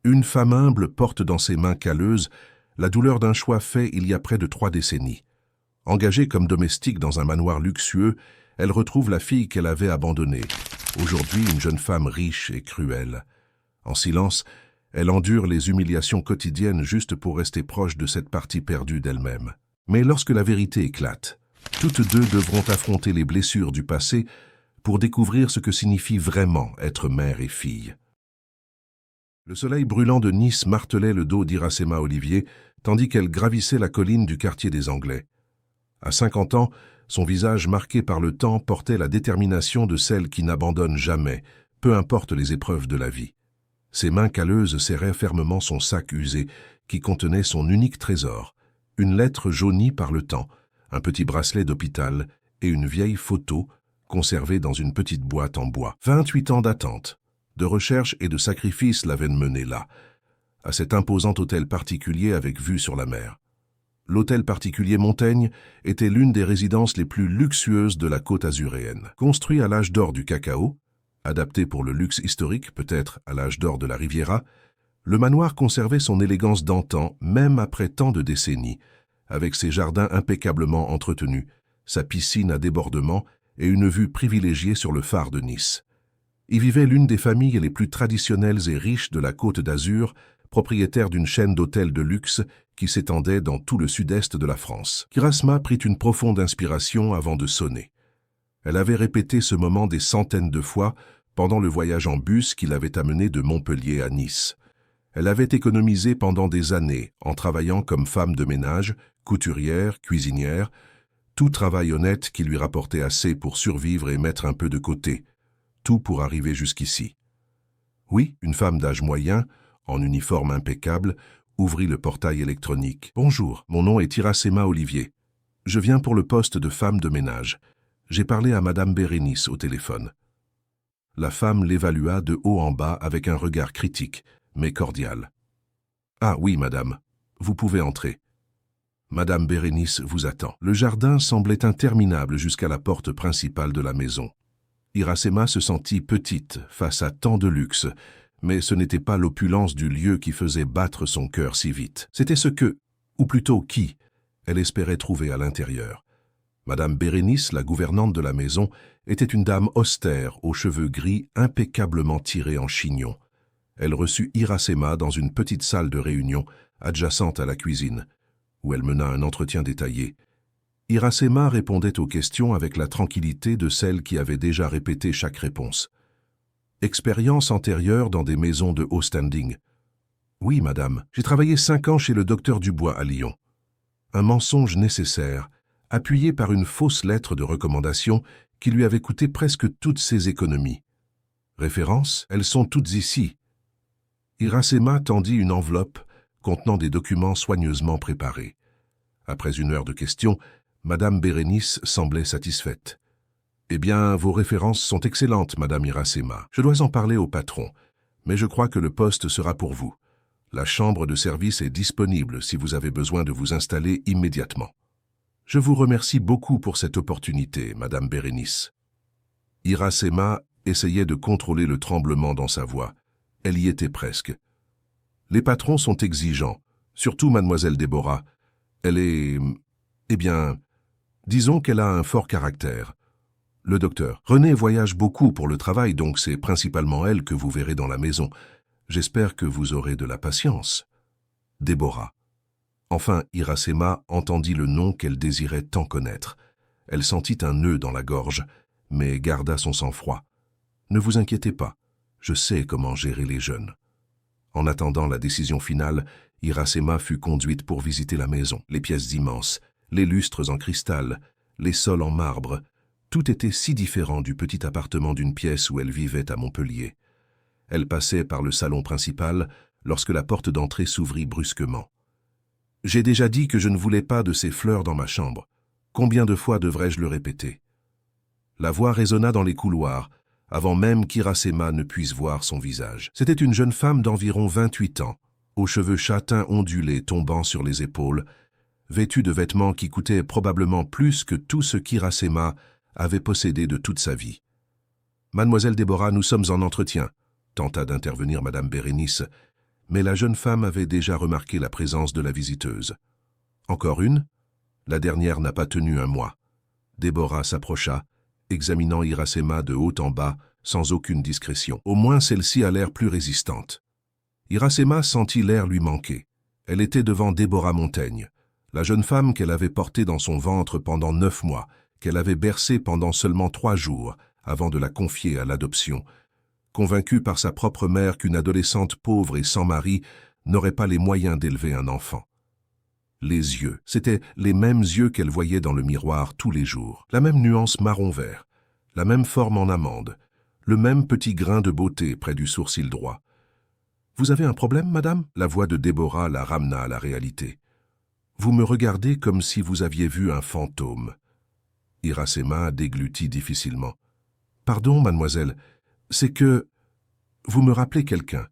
Une femme humble porte dans ses mains calleuses la douleur d'un choix fait il y a près de 3 décennies. Engagée comme domestique dans un manoir luxueux, elle retrouve la fille qu'elle avait abandonnée. Aujourd'hui, une jeune femme riche et cruelle. En silence, elle endure les humiliations quotidiennes juste pour rester proche de cette partie perdue d'elle-même. Mais lorsque la vérité éclate, toutes deux devront affronter les blessures du passé pour découvrir ce que signifie vraiment être mère et fille. Le soleil brûlant de Nice martelait le dos d'Iracema Olivier, tandis qu'elle gravissait la colline du quartier des Anglais. À 50 ans, son visage marqué par le temps portait la détermination de celle qui n'abandonne jamais, peu importe les épreuves de la vie. Ses mains calleuses serraient fermement son sac usé, qui contenait son unique trésor, une lettre jaunie par le temps, un petit bracelet d'hôpital et une vieille photo conservée dans une petite boîte en bois. 28 ans d'attente, de recherche et de sacrifice l'avaient mené là, à cet imposant hôtel particulier avec vue sur la mer. L'hôtel particulier Montaigne était l'une des résidences les plus luxueuses de la côte azuréenne. Construit à l'âge d'or du cacao, adapté pour le luxe historique, peut-être à l'âge d'or de la Riviera, le manoir conservait son élégance d'antan, même après tant de décennies, avec ses jardins impeccablement entretenus, sa piscine à débordement et une vue privilégiée sur le phare de Nice. Y vivait l'une des familles les plus traditionnelles et riches de la Côte d'Azur, propriétaire d'une chaîne d'hôtels de luxe qui s'étendait dans tout le sud-est de la France. Iracema prit une profonde inspiration avant de sonner. Elle avait répété ce moment des centaines de fois pendant le voyage en bus qui l'avait amenée de Montpellier à Nice. Elle avait économisé pendant des années en travaillant comme femme de ménage, couturière, cuisinière, tout travail honnête qui lui rapportait assez pour survivre et mettre un peu de côté, tout pour arriver jusqu'ici. Oui, une femme d'âge moyen, en uniforme impeccable, ouvrit le portail électronique. « Bonjour, mon nom est Iracema Olivier. Je viens pour le poste de femme de ménage. J'ai parlé à Madame Bérénice au téléphone. » La femme l'évalua de haut en bas avec un regard critique, mais cordial. « Ah oui, madame, vous pouvez entrer. Madame Bérénice vous attend. » Le jardin semblait interminable jusqu'à la porte principale de la maison. Iracema se sentit petite face à tant de luxe, mais ce n'était pas l'opulence du lieu qui faisait battre son cœur si vite. C'était ce que, ou plutôt qui, elle espérait trouver à l'intérieur. Madame Bérénice, la gouvernante de la maison, était une dame austère, aux cheveux gris impeccablement tirés en chignon. Elle reçut Iracema dans une petite salle de réunion adjacente à la cuisine, où elle mena un entretien détaillé. Iracema répondait aux questions avec la tranquillité de celle qui avait déjà répété chaque réponse. Expérience antérieure dans des maisons de haut standing. Oui, madame, j'ai travaillé 5 ans chez le docteur Dubois à Lyon. Un mensonge nécessaire, appuyé par une fausse lettre de recommandation qui lui avait coûté presque toutes ses économies. Références, elles sont toutes ici. Iracema tendit une enveloppe contenant des documents soigneusement préparés. Après 1 heure de questions, Madame Bérénice semblait satisfaite. « Eh bien, vos références sont excellentes, Madame Iracema. Je dois en parler au patron, mais je crois que le poste sera pour vous. La chambre de service est disponible si vous avez besoin de vous installer immédiatement. Je vous remercie beaucoup pour cette opportunité, Madame Bérénice. » Iracema essayait de contrôler le tremblement dans sa voix. Elle y était presque. « Les patrons sont exigeants, surtout Mademoiselle Déborah. Elle est... eh bien, disons qu'elle a un fort caractère. » Le docteur. « Renée voyage beaucoup pour le travail, donc c'est principalement elle que vous verrez dans la maison. J'espère que vous aurez de la patience. » Déborah. Enfin, Iracema entendit le nom qu'elle désirait tant connaître. Elle sentit un nœud dans la gorge, mais garda son sang-froid. « Ne vous inquiétez pas, je sais comment gérer les jeunes. » En attendant la décision finale, Iracema fut conduite pour visiter la maison. Les pièces immenses, les lustres en cristal, les sols en marbre, tout était si différent du petit appartement d'une pièce où elle vivait à Montpellier. Elle passait par le salon principal lorsque la porte d'entrée s'ouvrit brusquement. « J'ai déjà dit que je ne voulais pas de ces fleurs dans ma chambre. Combien de fois devrais-je le répéter ?» La voix résonna dans les couloirs, avant même qu'Iracema ne puisse voir son visage. C'était une jeune femme d'environ 28 ans, aux cheveux châtains ondulés tombant sur les épaules, vêtue de vêtements qui coûtaient probablement plus que tout ce qu'Iracema avait possédé de toute sa vie. « Mademoiselle Déborah, nous sommes en entretien », tenta d'intervenir Madame Bérénice, mais la jeune femme avait déjà remarqué la présence de la visiteuse. Encore une? La dernière n'a pas tenu un mois. Déborah s'approcha, examinant Iracema de haut en bas, sans aucune discrétion. Au moins celle-ci a l'air plus résistante. Iracema sentit l'air lui manquer. Elle était devant Déborah Montaigne, la jeune femme qu'elle avait portée dans son ventre pendant 9 mois, qu'elle avait bercée pendant seulement 3 jours, avant de la confier à l'adoption, convaincue par sa propre mère qu'une adolescente pauvre et sans mari n'aurait pas les moyens d'élever un enfant. Les yeux, c'étaient les mêmes yeux qu'elle voyait dans le miroir tous les jours, la même nuance marron-vert, la même forme en amande, le même petit grain de beauté près du sourcil droit. « Vous avez un problème, madame ?» La voix de Déborah la ramena à la réalité. « Vous me regardez comme si vous aviez vu un fantôme. » Iracema déglutit difficilement. « Pardon, mademoiselle, c'est que... vous me rappelez quelqu'un. »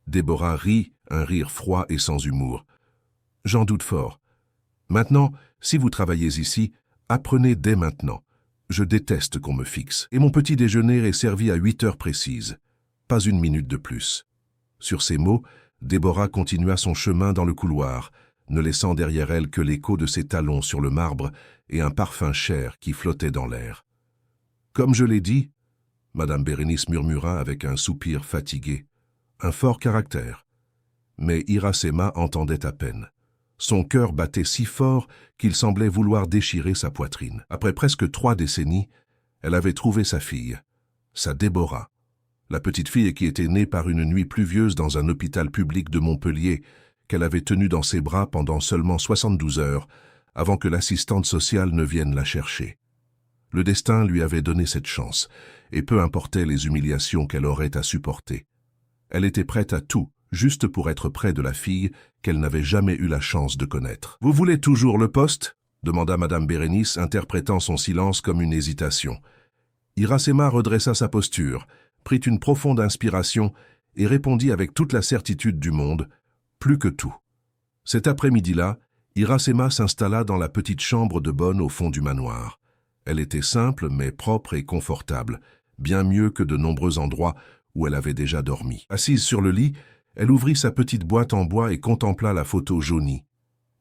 Déborah rit, un rire froid et sans humour. « J'en doute fort. Maintenant, si vous travaillez ici, apprenez dès maintenant. Je déteste qu'on me fixe. Et mon petit déjeuner est servi à 8 heures précises. Pas une minute de plus. » Sur ces mots, Déborah continua son chemin dans le couloir, ne laissant derrière elle que l'écho de ses talons sur le marbre et un parfum cher qui flottait dans l'air. « Comme je l'ai dit, » Madame Bérénice murmura avec un soupir fatigué, « un fort caractère. » Mais Iracema entendait à peine. Son cœur battait si fort qu'il semblait vouloir déchirer sa poitrine. Après presque 3 décennies, elle avait trouvé sa fille, sa Déborah. La petite fille qui était née par une nuit pluvieuse dans un hôpital public de Montpellier, qu'elle avait tenue dans ses bras pendant seulement 72 heures, avant que l'assistante sociale ne vienne la chercher. Le destin lui avait donné cette chance, et peu importaient les humiliations qu'elle aurait à supporter. Elle était prête à tout, juste pour être près de la fille qu'elle n'avait jamais eu la chance de connaître. « Vous voulez toujours le poste ?» demanda Madame Bérénice, interprétant son silence comme une hésitation. Iracema redressa sa posture, prit une profonde inspiration et répondit avec toute la certitude du monde, plus que tout. Cet après-midi-là, Iracema s'installa dans la petite chambre de bonne au fond du manoir. Elle était simple mais propre et confortable, bien mieux que de nombreux endroits où elle avait déjà dormi. Assise sur le lit, elle ouvrit sa petite boîte en bois et contempla la photo jaunie.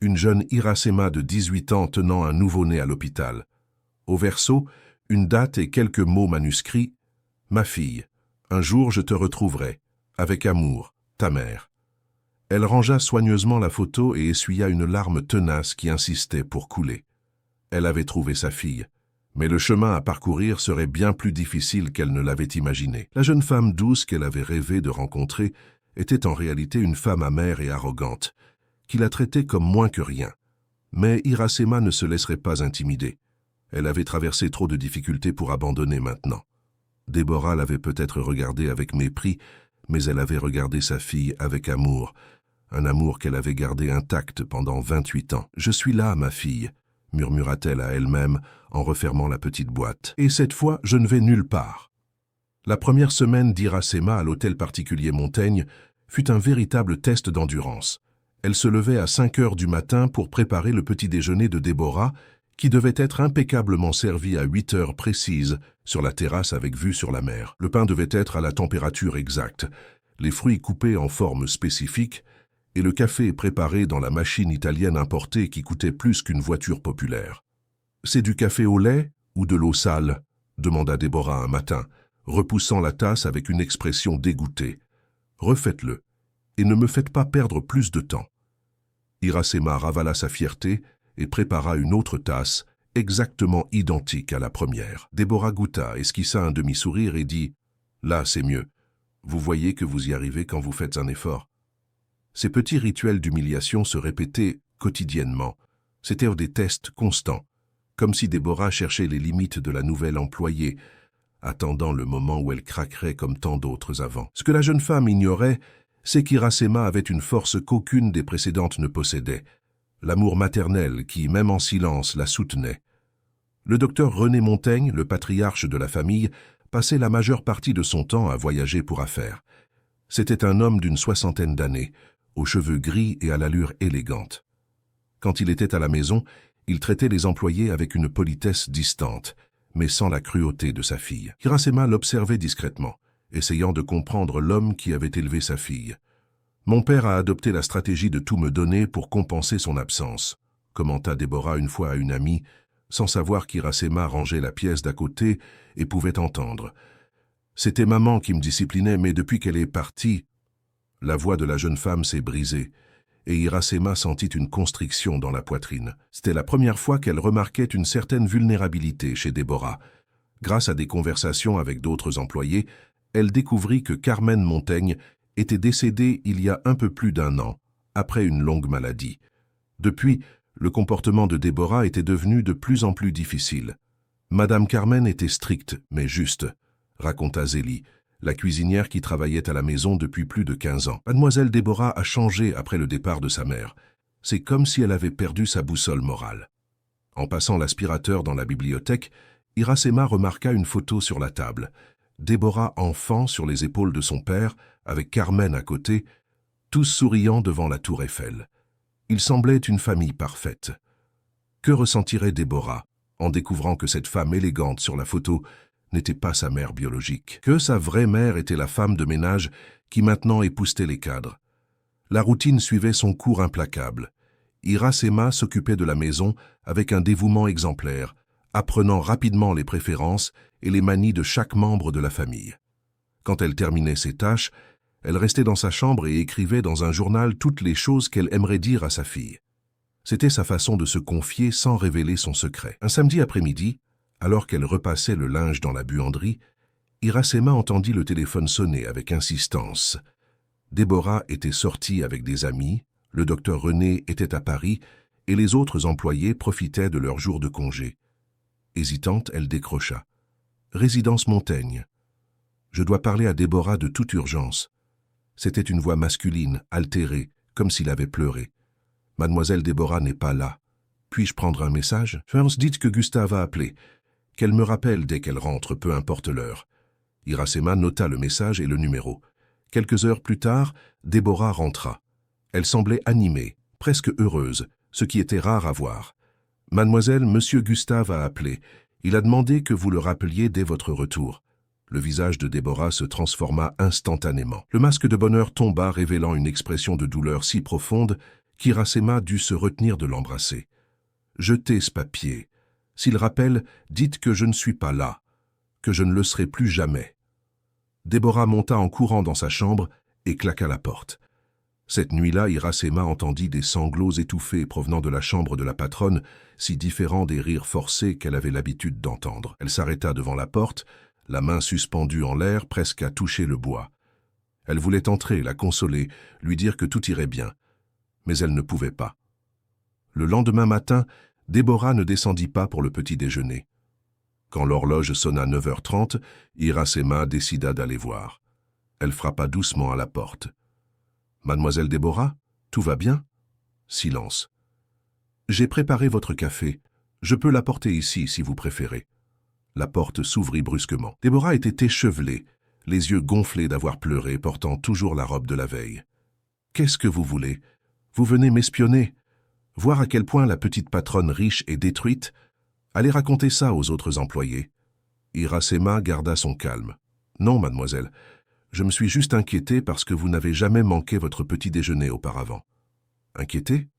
Une jeune Iracema de 18 ans tenant un nouveau-né à l'hôpital. Au verso, une date et quelques mots manuscrits. « Ma fille, un jour je te retrouverai. Avec amour, ta mère. » Elle rangea soigneusement la photo et essuya une larme tenace qui insistait pour couler. Elle avait trouvé sa fille, mais le chemin à parcourir serait bien plus difficile qu'elle ne l'avait imaginé. La jeune femme douce qu'elle avait rêvé de rencontrer était en réalité une femme amère et arrogante, qui la traitait comme moins que rien. Mais Iracema ne se laisserait pas intimider. Elle avait traversé trop de difficultés pour abandonner maintenant. Déborah l'avait peut-être regardée avec mépris, mais elle avait regardé sa fille avec amour, un amour qu'elle avait gardé intact pendant 28 ans. « Je suis là, ma fille », murmura-t-elle à elle-même en refermant la petite boîte. « Et cette fois, je ne vais nulle part. » La première semaine d'Iracema à l'hôtel particulier Montaigne fut un véritable test d'endurance. Elle se levait à 5 heures du matin pour préparer le petit déjeuner de Déborah, qui devait être impeccablement servi à 8 heures précises sur la terrasse avec vue sur la mer. Le pain devait être à la température exacte, les fruits coupés en forme spécifique, et le café préparé dans la machine italienne importée qui coûtait plus qu'une voiture populaire. « C'est du café au lait ou de l'eau sale ?» demanda Déborah un matin, repoussant la tasse avec une expression dégoûtée. « Refaites-le, et ne me faites pas perdre plus de temps. » Iracema ravala sa fierté et prépara une autre tasse, exactement identique à la première. Déborah goûta, esquissa un demi-sourire et dit « Là, c'est mieux. Vous voyez que vous y arrivez quand vous faites un effort. » Ces petits rituels d'humiliation se répétaient quotidiennement. C'étaient des tests constants, comme si Déborah cherchait les limites de la nouvelle employée, attendant le moment où elle craquerait comme tant d'autres avant. Ce que la jeune femme ignorait, c'est qu'Iracema avait une force qu'aucune des précédentes ne possédait, l'amour maternel qui, même en silence, la soutenait. Le docteur René Montaigne, le patriarche de la famille, passait la majeure partie de son temps à voyager pour affaires. C'était un homme d'une 60aine d'années, aux cheveux gris et à l'allure élégante. Quand il était à la maison, il traitait les employés avec une politesse distante, mais sans la cruauté de sa fille. Iracema l'observait discrètement, essayant de comprendre l'homme qui avait élevé sa fille. Mon père a adopté la stratégie de tout me donner pour compenser son absence, commenta Déborah une fois à une amie, sans savoir qu'Iracema rangeait la pièce d'à côté et pouvait entendre. C'était maman qui me disciplinait, mais depuis qu'elle est partie, la voix de la jeune femme s'est brisée, et Iracema sentit une constriction dans la poitrine. C'était la première fois qu'elle remarquait une certaine vulnérabilité chez Déborah. Grâce à des conversations avec d'autres employés, elle découvrit que Carmen Montaigne était décédée il y a un peu plus d'1 an, après une longue maladie. Depuis, le comportement de Déborah était devenu de plus en plus difficile. Madame Carmen était stricte, mais juste, raconta Zélie, la cuisinière qui travaillait à la maison depuis plus de 15 ans. Mademoiselle Déborah a changé après le départ de sa mère. C'est comme si elle avait perdu sa boussole morale. En passant l'aspirateur dans la bibliothèque, Iracema remarqua une photo sur la table. Déborah enfant sur les épaules de son père, avec Carmen à côté, tous souriant devant la tour Eiffel. Il semblait une famille parfaite. Que ressentirait Déborah en découvrant que cette femme élégante sur la photo n'était pas sa mère biologique, que sa vraie mère était la femme de ménage qui maintenant époussetait les cadres. La routine suivait son cours implacable. Iracema s'occupait de la maison avec un dévouement exemplaire, apprenant rapidement les préférences et les manies de chaque membre de la famille. Quand elle terminait ses tâches, elle restait dans sa chambre et écrivait dans un journal toutes les choses qu'elle aimerait dire à sa fille. C'était sa façon de se confier sans révéler son secret. Un samedi après-midi, alors qu'elle repassait le linge dans la buanderie, Iracema entendit le téléphone sonner avec insistance. Déborah était sortie avec des amis, le docteur René était à Paris et les autres employés profitaient de leur jour de congé. Hésitante, elle décrocha. « Résidence Montaigne. Je dois parler à Déborah de toute urgence. » C'était une voix masculine, altérée, comme s'il avait pleuré. « Mademoiselle Déborah n'est pas là. Puis-je prendre un message ? First, dites que Gustave a appelé. Qu'elle me rappelle dès qu'elle rentre, peu importe l'heure. » Iracema nota le message et le numéro. Quelques heures plus tard, Déborah rentra. Elle semblait animée, presque heureuse, ce qui était rare à voir. « Mademoiselle, monsieur Gustave a appelé. Il a demandé que vous le rappeliez dès votre retour. » Le visage de Déborah se transforma instantanément. Le masque de bonheur tomba, révélant une expression de douleur si profonde qu'Iracema dut se retenir de l'embrasser. « Jetez ce papier. S'il rappelle, dites que je ne suis pas là, que je ne le serai plus jamais. » Déborah monta en courant dans sa chambre et claqua la porte. Cette nuit-là, Iracema entendit des sanglots étouffés provenant de la chambre de la patronne, si différents des rires forcés qu'elle avait l'habitude d'entendre. Elle s'arrêta devant la porte, la main suspendue en l'air, presque à toucher le bois. Elle voulait entrer, la consoler, lui dire que tout irait bien. Mais elle ne pouvait pas. Le lendemain matin, Déborah ne descendit pas pour le petit déjeuner. Quand l'horloge sonna 9h30, Iracema décida d'aller voir. Elle frappa doucement à la porte. « Mademoiselle Déborah, tout va bien ?» Silence. « J'ai préparé votre café. Je peux l'apporter ici si vous préférez. » La porte s'ouvrit brusquement. Déborah était échevelée, les yeux gonflés d'avoir pleuré, portant toujours la robe de la veille. « Qu'est-ce que vous voulez? Vous venez m'espionner? Voir à quel point la petite patronne riche est détruite? Allez raconter ça aux autres employés. » Iracema garda son calme. « Non, mademoiselle, je me suis juste inquiété parce que vous n'avez jamais manqué votre petit déjeuner auparavant. » Inquiété?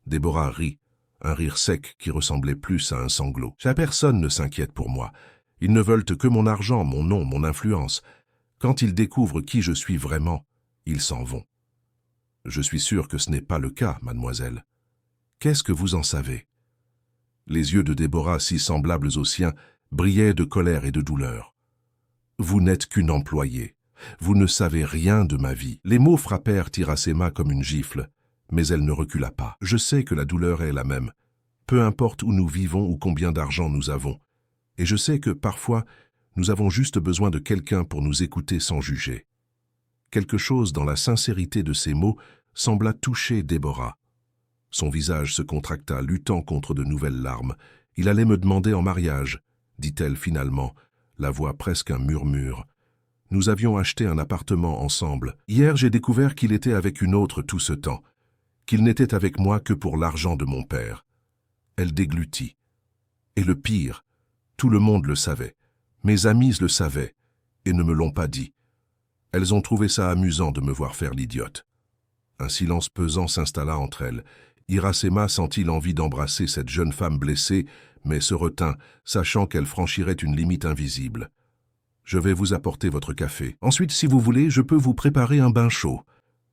Déborah rit, un rire sec qui ressemblait plus à un sanglot. « Personne ne s'inquiète pour moi. Ils ne veulent que mon argent, mon nom, mon influence. Quand ils découvrent qui je suis vraiment, ils s'en vont. » « Je suis sûr que ce n'est pas le cas, mademoiselle. Qu'est-ce que vous en savez ?» Les yeux de Déborah, si semblables aux siens, brillaient de colère et de douleur. « Vous n'êtes qu'une employée. Vous ne savez rien de ma vie. » Les mots frappèrent Iracema comme une gifle, mais elle ne recula pas. « Je sais que la douleur est la même, peu importe où nous vivons ou combien d'argent nous avons. Et je sais que, parfois, nous avons juste besoin de quelqu'un pour nous écouter sans juger. » Quelque chose dans la sincérité de ces mots sembla toucher Déborah. Son visage se contracta, luttant contre de nouvelles larmes. « Il allait me demander en mariage, » dit-elle finalement, la voix presque un murmure. « Nous avions acheté un appartement ensemble. Hier, j'ai découvert qu'il était avec une autre tout ce temps, qu'il n'était avec moi que pour l'argent de mon père. » Elle déglutit. Et le pire, tout le monde le savait. Mes amies le savaient et ne me l'ont pas dit. Elles ont trouvé ça amusant de me voir faire l'idiote. Un silence pesant s'installa entre elles. Iracema sentit l'envie d'embrasser cette jeune femme blessée, mais se retint, sachant qu'elle franchirait une limite invisible. « Je vais vous apporter votre café. Ensuite, si vous voulez, je peux vous préparer un bain chaud. »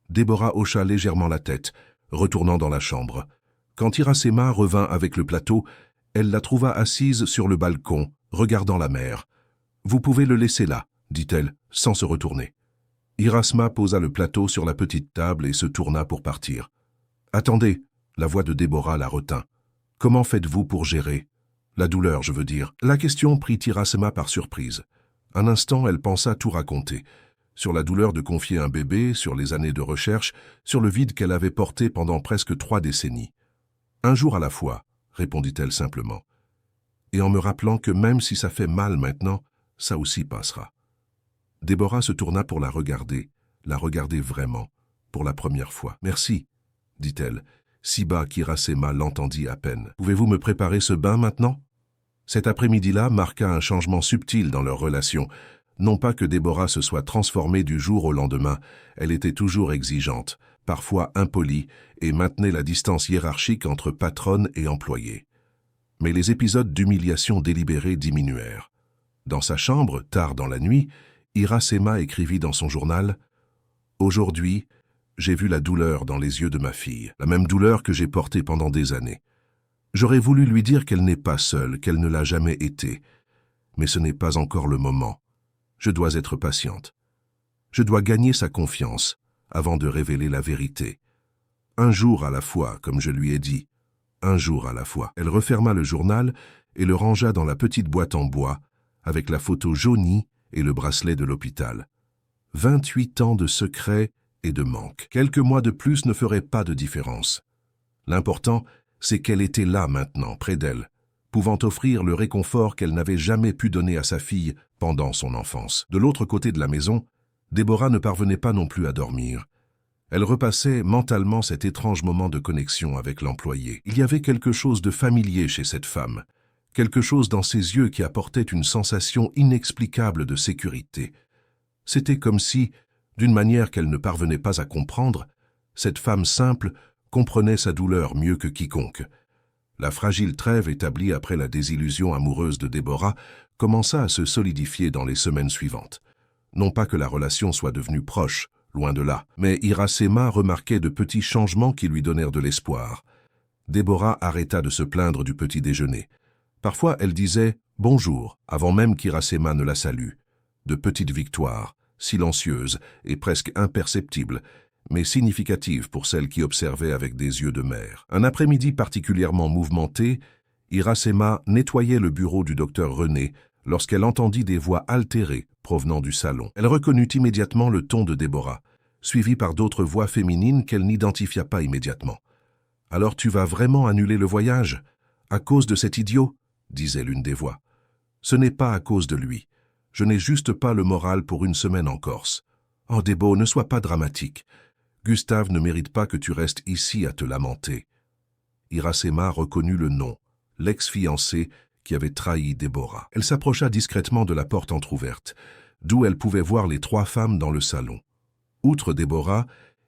Déborah hocha légèrement la tête, retournant dans la chambre. Quand Iracema revint avec le plateau, elle la trouva assise sur le balcon, regardant la mer. « Vous pouvez le laisser là, » dit-elle, sans se retourner. Iracema posa le plateau sur la petite table et se tourna pour partir. « Attendez !» La voix de Déborah la retint. « Comment faites-vous pour gérer ? La douleur, je veux dire. » La question prit Iracema par surprise. Un instant, elle pensa tout raconter. Sur la douleur de confier un bébé, sur les années de recherche, sur le vide qu'elle avait porté pendant presque 3 décennies. « Un jour à la fois, » répondit-elle simplement. « Et en me rappelant que même si ça fait mal maintenant, ça aussi passera. » Déborah se tourna pour la regarder vraiment, pour la première fois. « Merci, » dit-elle, si bas qu'Iracema l'entendit à peine. « Pouvez-vous me préparer ce bain maintenant ?» Cet après-midi-là marqua un changement subtil dans leur relation. Non pas que Déborah se soit transformée du jour au lendemain, elle était toujours exigeante, parfois impolie, et maintenait la distance hiérarchique entre patronne et employée. Mais les épisodes d'humiliation délibérée diminuèrent. Dans sa chambre, tard dans la nuit, Iracema écrivit dans son journal « Aujourd'hui, j'ai vu la douleur dans les yeux de ma fille, la même douleur que j'ai portée pendant des années. J'aurais voulu lui dire qu'elle n'est pas seule, qu'elle ne l'a jamais été. Mais ce n'est pas encore le moment. Je dois être patiente. Je dois gagner sa confiance avant de révéler la vérité. Un jour à la fois, comme je lui ai dit. Un jour à la fois. » Elle referma le journal et le rangea dans la petite boîte en bois, avec la photo jaunie et le bracelet de l'hôpital. 28 ans de secret et de manque. Quelques mois de plus ne feraient pas de différence. L'important, c'est qu'elle était là maintenant, près d'elle, pouvant offrir le réconfort qu'elle n'avait jamais pu donner à sa fille pendant son enfance. De l'autre côté de la maison, Déborah ne parvenait pas non plus à dormir. Elle repassait mentalement cet étrange moment de connexion avec l'employé. Il y avait quelque chose de familier chez cette femme, quelque chose dans ses yeux qui apportait une sensation inexplicable de sécurité. C'était comme si, d'une manière qu'elle ne parvenait pas à comprendre, cette femme simple comprenait sa douleur mieux que quiconque. La fragile trêve établie après la désillusion amoureuse de Déborah commença à se solidifier dans les semaines suivantes. Non pas que la relation soit devenue proche, loin de là, mais Iracema remarquait de petits changements qui lui donnèrent de l'espoir. Déborah arrêta de se plaindre du petit déjeuner. Parfois, elle disait « bonjour » avant même qu'Iracema ne la salue. De petites victoires, silencieuses et presque imperceptibles, mais significatives pour celle qui observait avec des yeux de mère. Un après-midi particulièrement mouvementé, Iracema nettoyait le bureau du docteur René lorsqu'elle entendit des voix altérées provenant du salon. Elle reconnut immédiatement le ton de Déborah, suivi par d'autres voix féminines qu'elle n'identifia pas immédiatement. « Alors tu vas vraiment annuler le voyage ? À cause de cet idiot ?» disait l'une des voix. « Ce n'est pas à cause de lui. Je n'ai juste pas le moral pour une semaine en Corse. Oh Débo, ne sois pas dramatique. Gustave ne mérite pas que tu restes ici à te lamenter. » Iracema reconnut le nom, l'ex-fiancé qui avait trahi Déborah. Elle s'approcha discrètement de la porte entr'ouverte, d'où elle pouvait voir les 3 femmes dans le salon. Outre Déborah,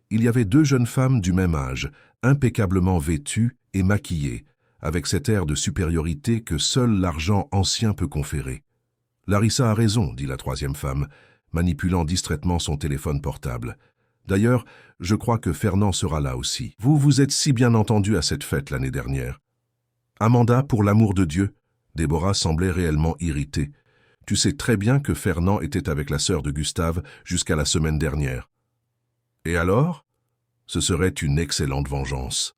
il y avait 2 jeunes femmes du même âge, impeccablement vêtues et maquillées, avec cet air de supériorité que seul l'argent ancien peut conférer. « Larissa a raison, » dit la 3e femme, manipulant distraitement son téléphone portable. « D'ailleurs, je crois que Fernand sera là aussi. Vous vous êtes si bien entendus à cette fête l'année dernière. »« Amanda, pour l'amour de Dieu !» Déborah semblait réellement irritée. « Tu sais très bien que Fernand était avec la sœur de Gustave jusqu'à la semaine dernière. »« Et alors ?» Ce serait une excellente vengeance.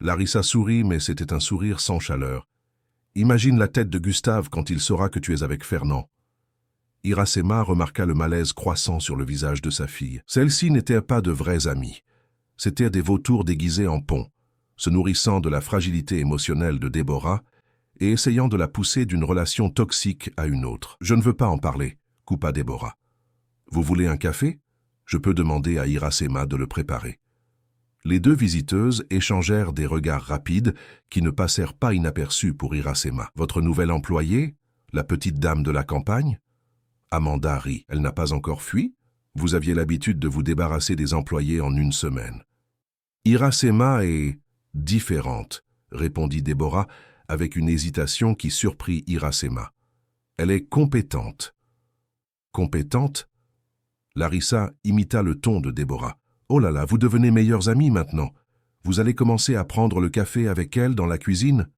Larissa sourit, mais c'était un sourire sans chaleur. « Imagine la tête de Gustave quand il saura que tu es avec Fernand. » Iracema remarqua le malaise croissant sur le visage de sa fille. Celles-ci n'étaient pas de vrais amis. C'étaient des vautours déguisés en ponts, se nourrissant de la fragilité émotionnelle de Déborah et essayant de la pousser d'une relation toxique à une autre. « Je ne veux pas en parler », coupa Déborah. « Vous voulez un café ? Je peux demander à Iracema de le préparer. » Les 2 visiteuses échangèrent des regards rapides qui ne passèrent pas inaperçus pour Iracema. « Votre nouvelle employée, la petite dame de la campagne ?» Amanda rit. « Elle n'a pas encore fui ? Vous aviez l'habitude de vous débarrasser des employés en 1 semaine. Iracema est différente, répondit Déborah avec une hésitation qui surprit Iracema. Elle est compétente. Compétente? Larissa imita le ton de Déborah. Oh là là, vous devenez meilleurs amis maintenant. Vous allez commencer à prendre le café avec elle dans la cuisine?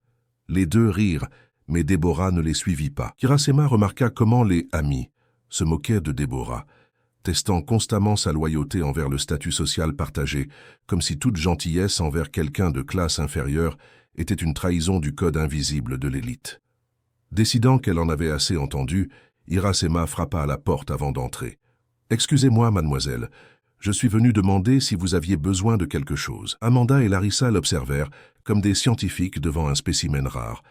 Les deux rirent, mais Déborah ne les suivit pas. Iracema remarqua comment les amis se moquaient de Déborah, testant constamment sa loyauté envers le statut social partagé, comme si toute gentillesse envers quelqu'un de classe inférieure était une trahison du code invisible de l'élite. Décidant qu'elle en avait assez entendu, Iracema frappa à la porte avant d'entrer. « Excusez-moi, mademoiselle, je suis venu demander si vous aviez besoin de quelque chose. » Amanda et Larissa l'observèrent comme des scientifiques devant un spécimen rare,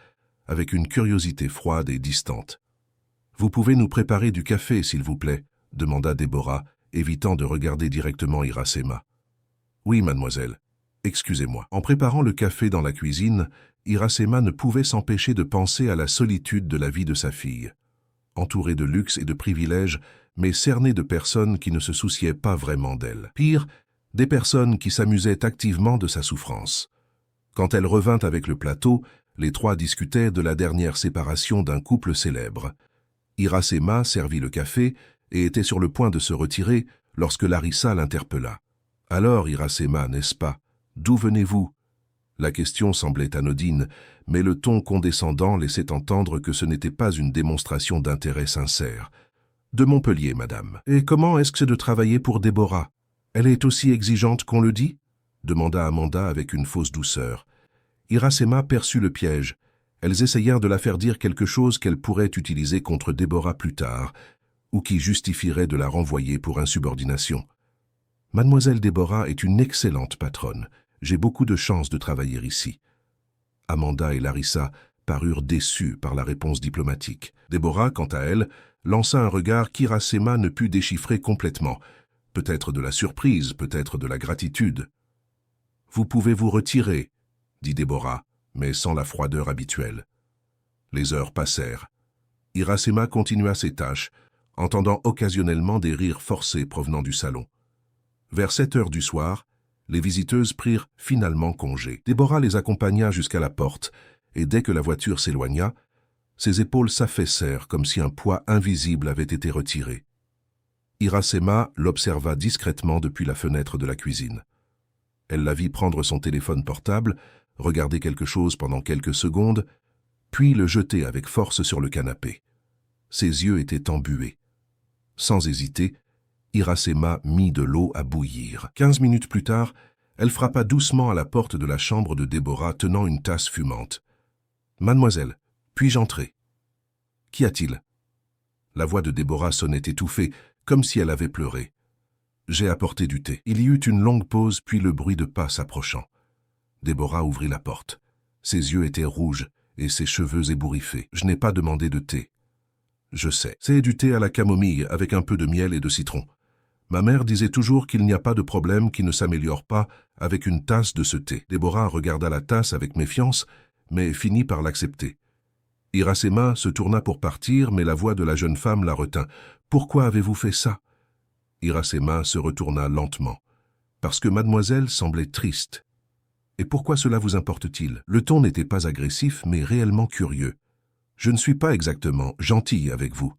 avec une curiosité froide et distante. « Vous pouvez nous préparer du café, s'il vous plaît ?» demanda Déborah, évitant de regarder directement Iracema. « Oui, mademoiselle. Excusez-moi. » En préparant le café dans la cuisine, Iracema ne pouvait s'empêcher de penser à la solitude de la vie de sa fille. Entourée de luxe et de privilèges, mais cernée de personnes qui ne se souciaient pas vraiment d'elle. Pire, des personnes qui s'amusaient activement de sa souffrance. Quand elle revint avec le plateau, les trois discutaient de la dernière séparation d'un couple célèbre. Iracema servit le café et était sur le point de se retirer lorsque Larissa l'interpella. « Alors, Iracema, n'est-ce pas? D'où venez-vous » La question semblait anodine, mais le ton condescendant laissait entendre que ce n'était pas une démonstration d'intérêt sincère. « De Montpellier, madame. »« Et comment est-ce que c'est de travailler pour Déborah? Elle est aussi exigeante qu'on le dit ?» demanda Amanda avec une fausse douceur. Iracema perçut le piège. Elles essayèrent de la faire dire quelque chose qu'elle pourrait utiliser contre Déborah plus tard, ou qui justifierait de la renvoyer pour insubordination. « Mademoiselle Déborah est une excellente patronne. J'ai beaucoup de chance de travailler ici. » Amanda et Larissa parurent déçues par la réponse diplomatique. Déborah, quant à elle, lança un regard qu'Iracema ne put déchiffrer complètement. Peut-être de la surprise, peut-être de la gratitude. « Vous pouvez vous retirer, » dit Déborah, mais sans la froideur habituelle. Les heures passèrent. Iracema continua ses tâches, entendant occasionnellement des rires forcés provenant du salon. Vers 7 heures du soir, les visiteuses prirent finalement congé. Déborah les accompagna jusqu'à la porte, et dès que la voiture s'éloigna, ses épaules s'affaissèrent comme si un poids invisible avait été retiré. Iracema l'observa discrètement depuis la fenêtre de la cuisine. Elle la vit prendre son téléphone portable, regarder quelque chose pendant quelques secondes, puis le jeter avec force sur le canapé. Ses yeux étaient embués. Sans hésiter, Iracema mit de l'eau à bouillir. 15 minutes plus tard, elle frappa doucement à la porte de la chambre de Déborah tenant une tasse fumante. « Mademoiselle, puis-je entrer ?»« Qu'y a-t-il » La voix de Déborah sonnait étouffée, comme si elle avait pleuré. « J'ai apporté du thé. » Il y eut une longue pause, puis le bruit de pas s'approchant. Déborah ouvrit la porte. Ses yeux étaient rouges et ses cheveux ébouriffés. « Je n'ai pas demandé de thé. »« Je sais. C'est du thé à la camomille avec un peu de miel et de citron. Ma mère disait toujours qu'il n'y a pas de problème qui ne s'améliore pas avec une tasse de ce thé. » Déborah regarda la tasse avec méfiance, mais finit par l'accepter. Iracema se tourna pour partir, mais la voix de la jeune femme la retint. « Pourquoi avez-vous fait ça ?» Iracema se retourna lentement. « Parce que mademoiselle semblait triste. »« Et pourquoi cela vous importe-t-il » Le ton n'était pas agressif, mais réellement curieux. « Je ne suis pas exactement gentille avec vous. »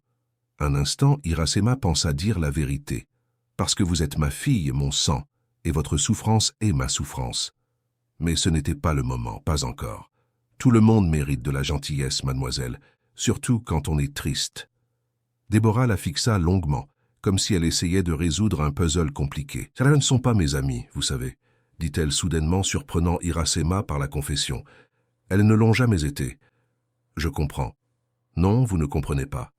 Un instant, Iracema pensa dire la vérité. « Parce que vous êtes ma fille, mon sang, et votre souffrance est ma souffrance. » Mais ce n'était pas le moment, pas encore. Tout le monde mérite de la gentillesse, mademoiselle, surtout quand on est triste. Déborah la fixa longuement, comme si elle essayait de résoudre un puzzle compliqué. « Cela ne sont pas mes amis, vous savez, » dit-elle soudainement, surprenant Iracema par la confession. « Elles ne l'ont jamais été. »« Je comprends. »« Non, vous ne comprenez pas. »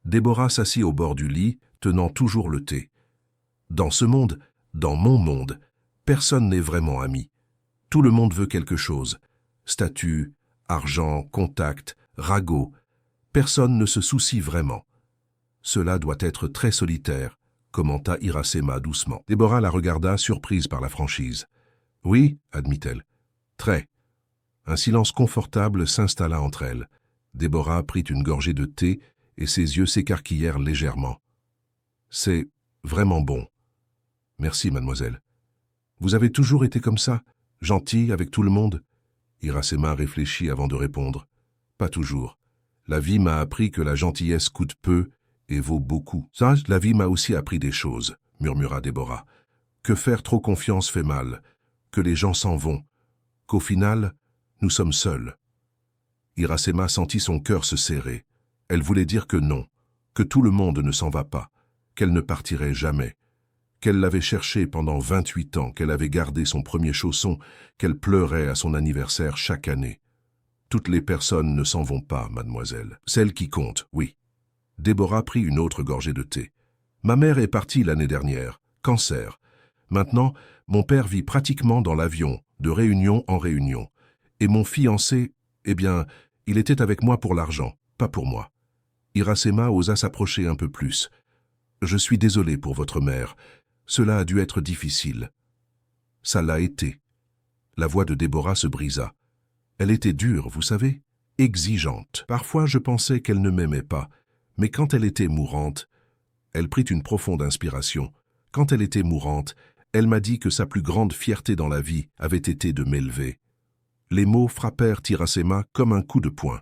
Déborah s'assit au bord du lit, tenant toujours le thé. « Dans ce monde, dans mon monde, personne n'est vraiment ami. Tout le monde veut quelque chose. Statut, argent, contact, ragot. Personne ne se soucie vraiment. Cela doit être très solitaire, » commenta Iracema doucement. Déborah la regarda, surprise par la franchise. « Oui, » admit-elle. « Très. » Un silence confortable s'installa entre elles. Déborah prit une gorgée de thé et ses yeux s'écarquillèrent légèrement. « C'est vraiment bon. » « Merci, mademoiselle. » Vous avez toujours été comme ça, gentil avec tout le monde? Iracema réfléchit avant de répondre. Pas toujours. La vie m'a appris que la gentillesse coûte peu et vaut beaucoup. Ça, la vie m'a aussi appris des choses, murmura Déborah. Que faire trop confiance fait mal, que les gens s'en vont, qu'au final, nous sommes seuls. Iracema sentit son cœur se serrer. Elle voulait dire que non, que tout le monde ne s'en va pas, qu'elle ne partirait jamais, qu'elle l'avait cherché pendant 28 ans, qu'elle avait gardé son premier chausson, qu'elle pleurait à son anniversaire chaque année. Toutes les personnes ne s'en vont pas, mademoiselle. Celles qui comptent, oui. Déborah prit une autre gorgée de thé. Ma mère est partie l'année dernière, cancer. Maintenant, mon père vit pratiquement dans l'avion, de réunion en réunion. Et mon fiancé, eh bien, il était avec moi pour l'argent, pas pour moi. Iracema osa s'approcher un peu plus. Je suis désolé pour votre mère. Cela a dû être difficile. Ça l'a été. La voix de Déborah se brisa. Elle était dure, vous savez, exigeante. Parfois, je pensais qu'elle ne m'aimait pas, mais quand elle était mourante, elle prit une profonde inspiration. Quand elle était mourante, elle m'a dit que sa plus grande fierté dans la vie avait été de m'élever. Les mots frappèrent Iracema comme un coup de poing.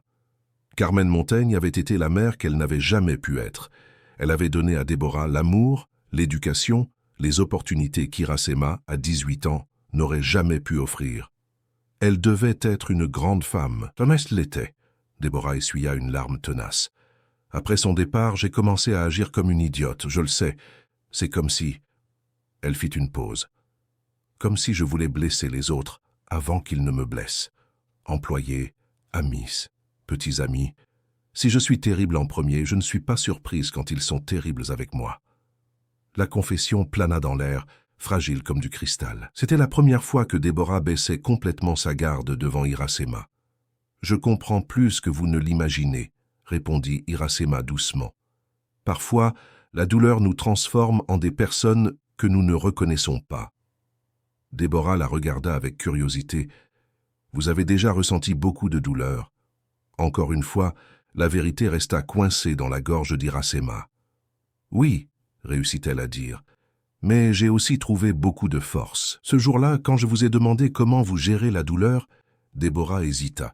Carmen Montaigne avait été la mère qu'elle n'avait jamais pu être. Elle avait donné à Déborah l'amour, l'éducation, les opportunités qu'Iracema, à 18 ans, n'aurait jamais pu offrir. Elle devait être une grande femme. Thomas l'était. Déborah essuya une larme tenace. Après son départ, j'ai commencé à agir comme une idiote, je le sais. C'est comme si... Elle fit une pause. Comme si je voulais blesser les autres avant qu'ils ne me blessent. Employés, amis, petits amis. Si je suis terrible en premier, je ne suis pas surprise quand ils sont terribles avec moi. La confession plana dans l'air, fragile comme du cristal. C'était la première fois que Déborah baissait complètement sa garde devant Iracema. « Je comprends plus que vous ne l'imaginez », répondit Iracema doucement. « Parfois, la douleur nous transforme en des personnes que nous ne reconnaissons pas. » Déborah la regarda avec curiosité. « Vous avez déjà ressenti beaucoup de douleur. » Encore une fois, la vérité resta coincée dans la gorge d'Iracema. « Oui, » réussit-elle à dire. Mais j'ai aussi trouvé beaucoup de force. Ce jour-là, quand je vous ai demandé comment vous gérez la douleur, Déborah hésita.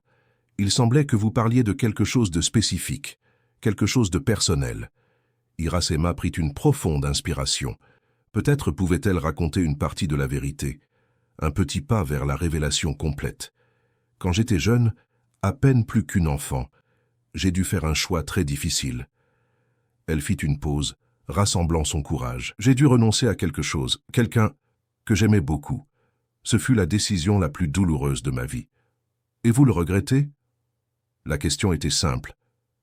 Il semblait que vous parliez de quelque chose de spécifique, quelque chose de personnel. Iracema prit une profonde inspiration. Peut-être pouvait-elle raconter une partie de la vérité, un petit pas vers la révélation complète. Quand j'étais jeune, à peine plus qu'une enfant, j'ai dû faire un choix très difficile. Elle fit une pause, rassemblant son courage. J'ai dû renoncer à quelque chose, quelqu'un que j'aimais beaucoup. Ce fut la décision la plus douloureuse de ma vie. Et vous le regrettez? La question était simple,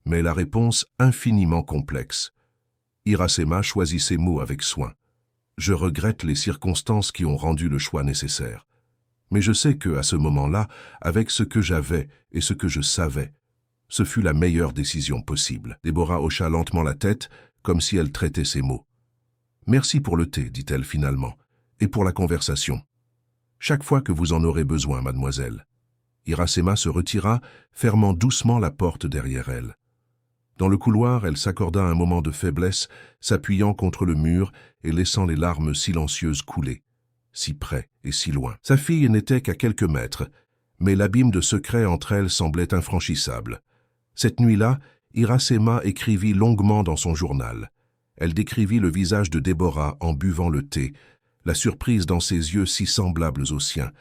mais la réponse infiniment complexe. Iracema choisit ses mots avec soin. Je regrette les circonstances qui ont rendu le choix nécessaire. Mais je sais que, à ce moment-là, avec ce que j'avais et ce que je savais, ce fut la meilleure décision possible. Déborah hocha lentement la tête, comme si elle traitait ses mots. « Merci pour le thé, dit-elle finalement, et pour la conversation. Chaque fois que vous en aurez besoin, mademoiselle. » Iracema se retira, fermant doucement la porte derrière elle. Dans le couloir, elle s'accorda un moment de faiblesse, s'appuyant contre le mur et laissant les larmes silencieuses couler, si près et si loin. Sa fille n'était qu'à quelques mètres, mais l'abîme de secret entre elles semblait infranchissable. Cette nuit-là, Iracema écrivit longuement dans son journal. Elle décrivit le visage de Déborah en buvant le thé, la surprise dans ses yeux si semblables aux siens,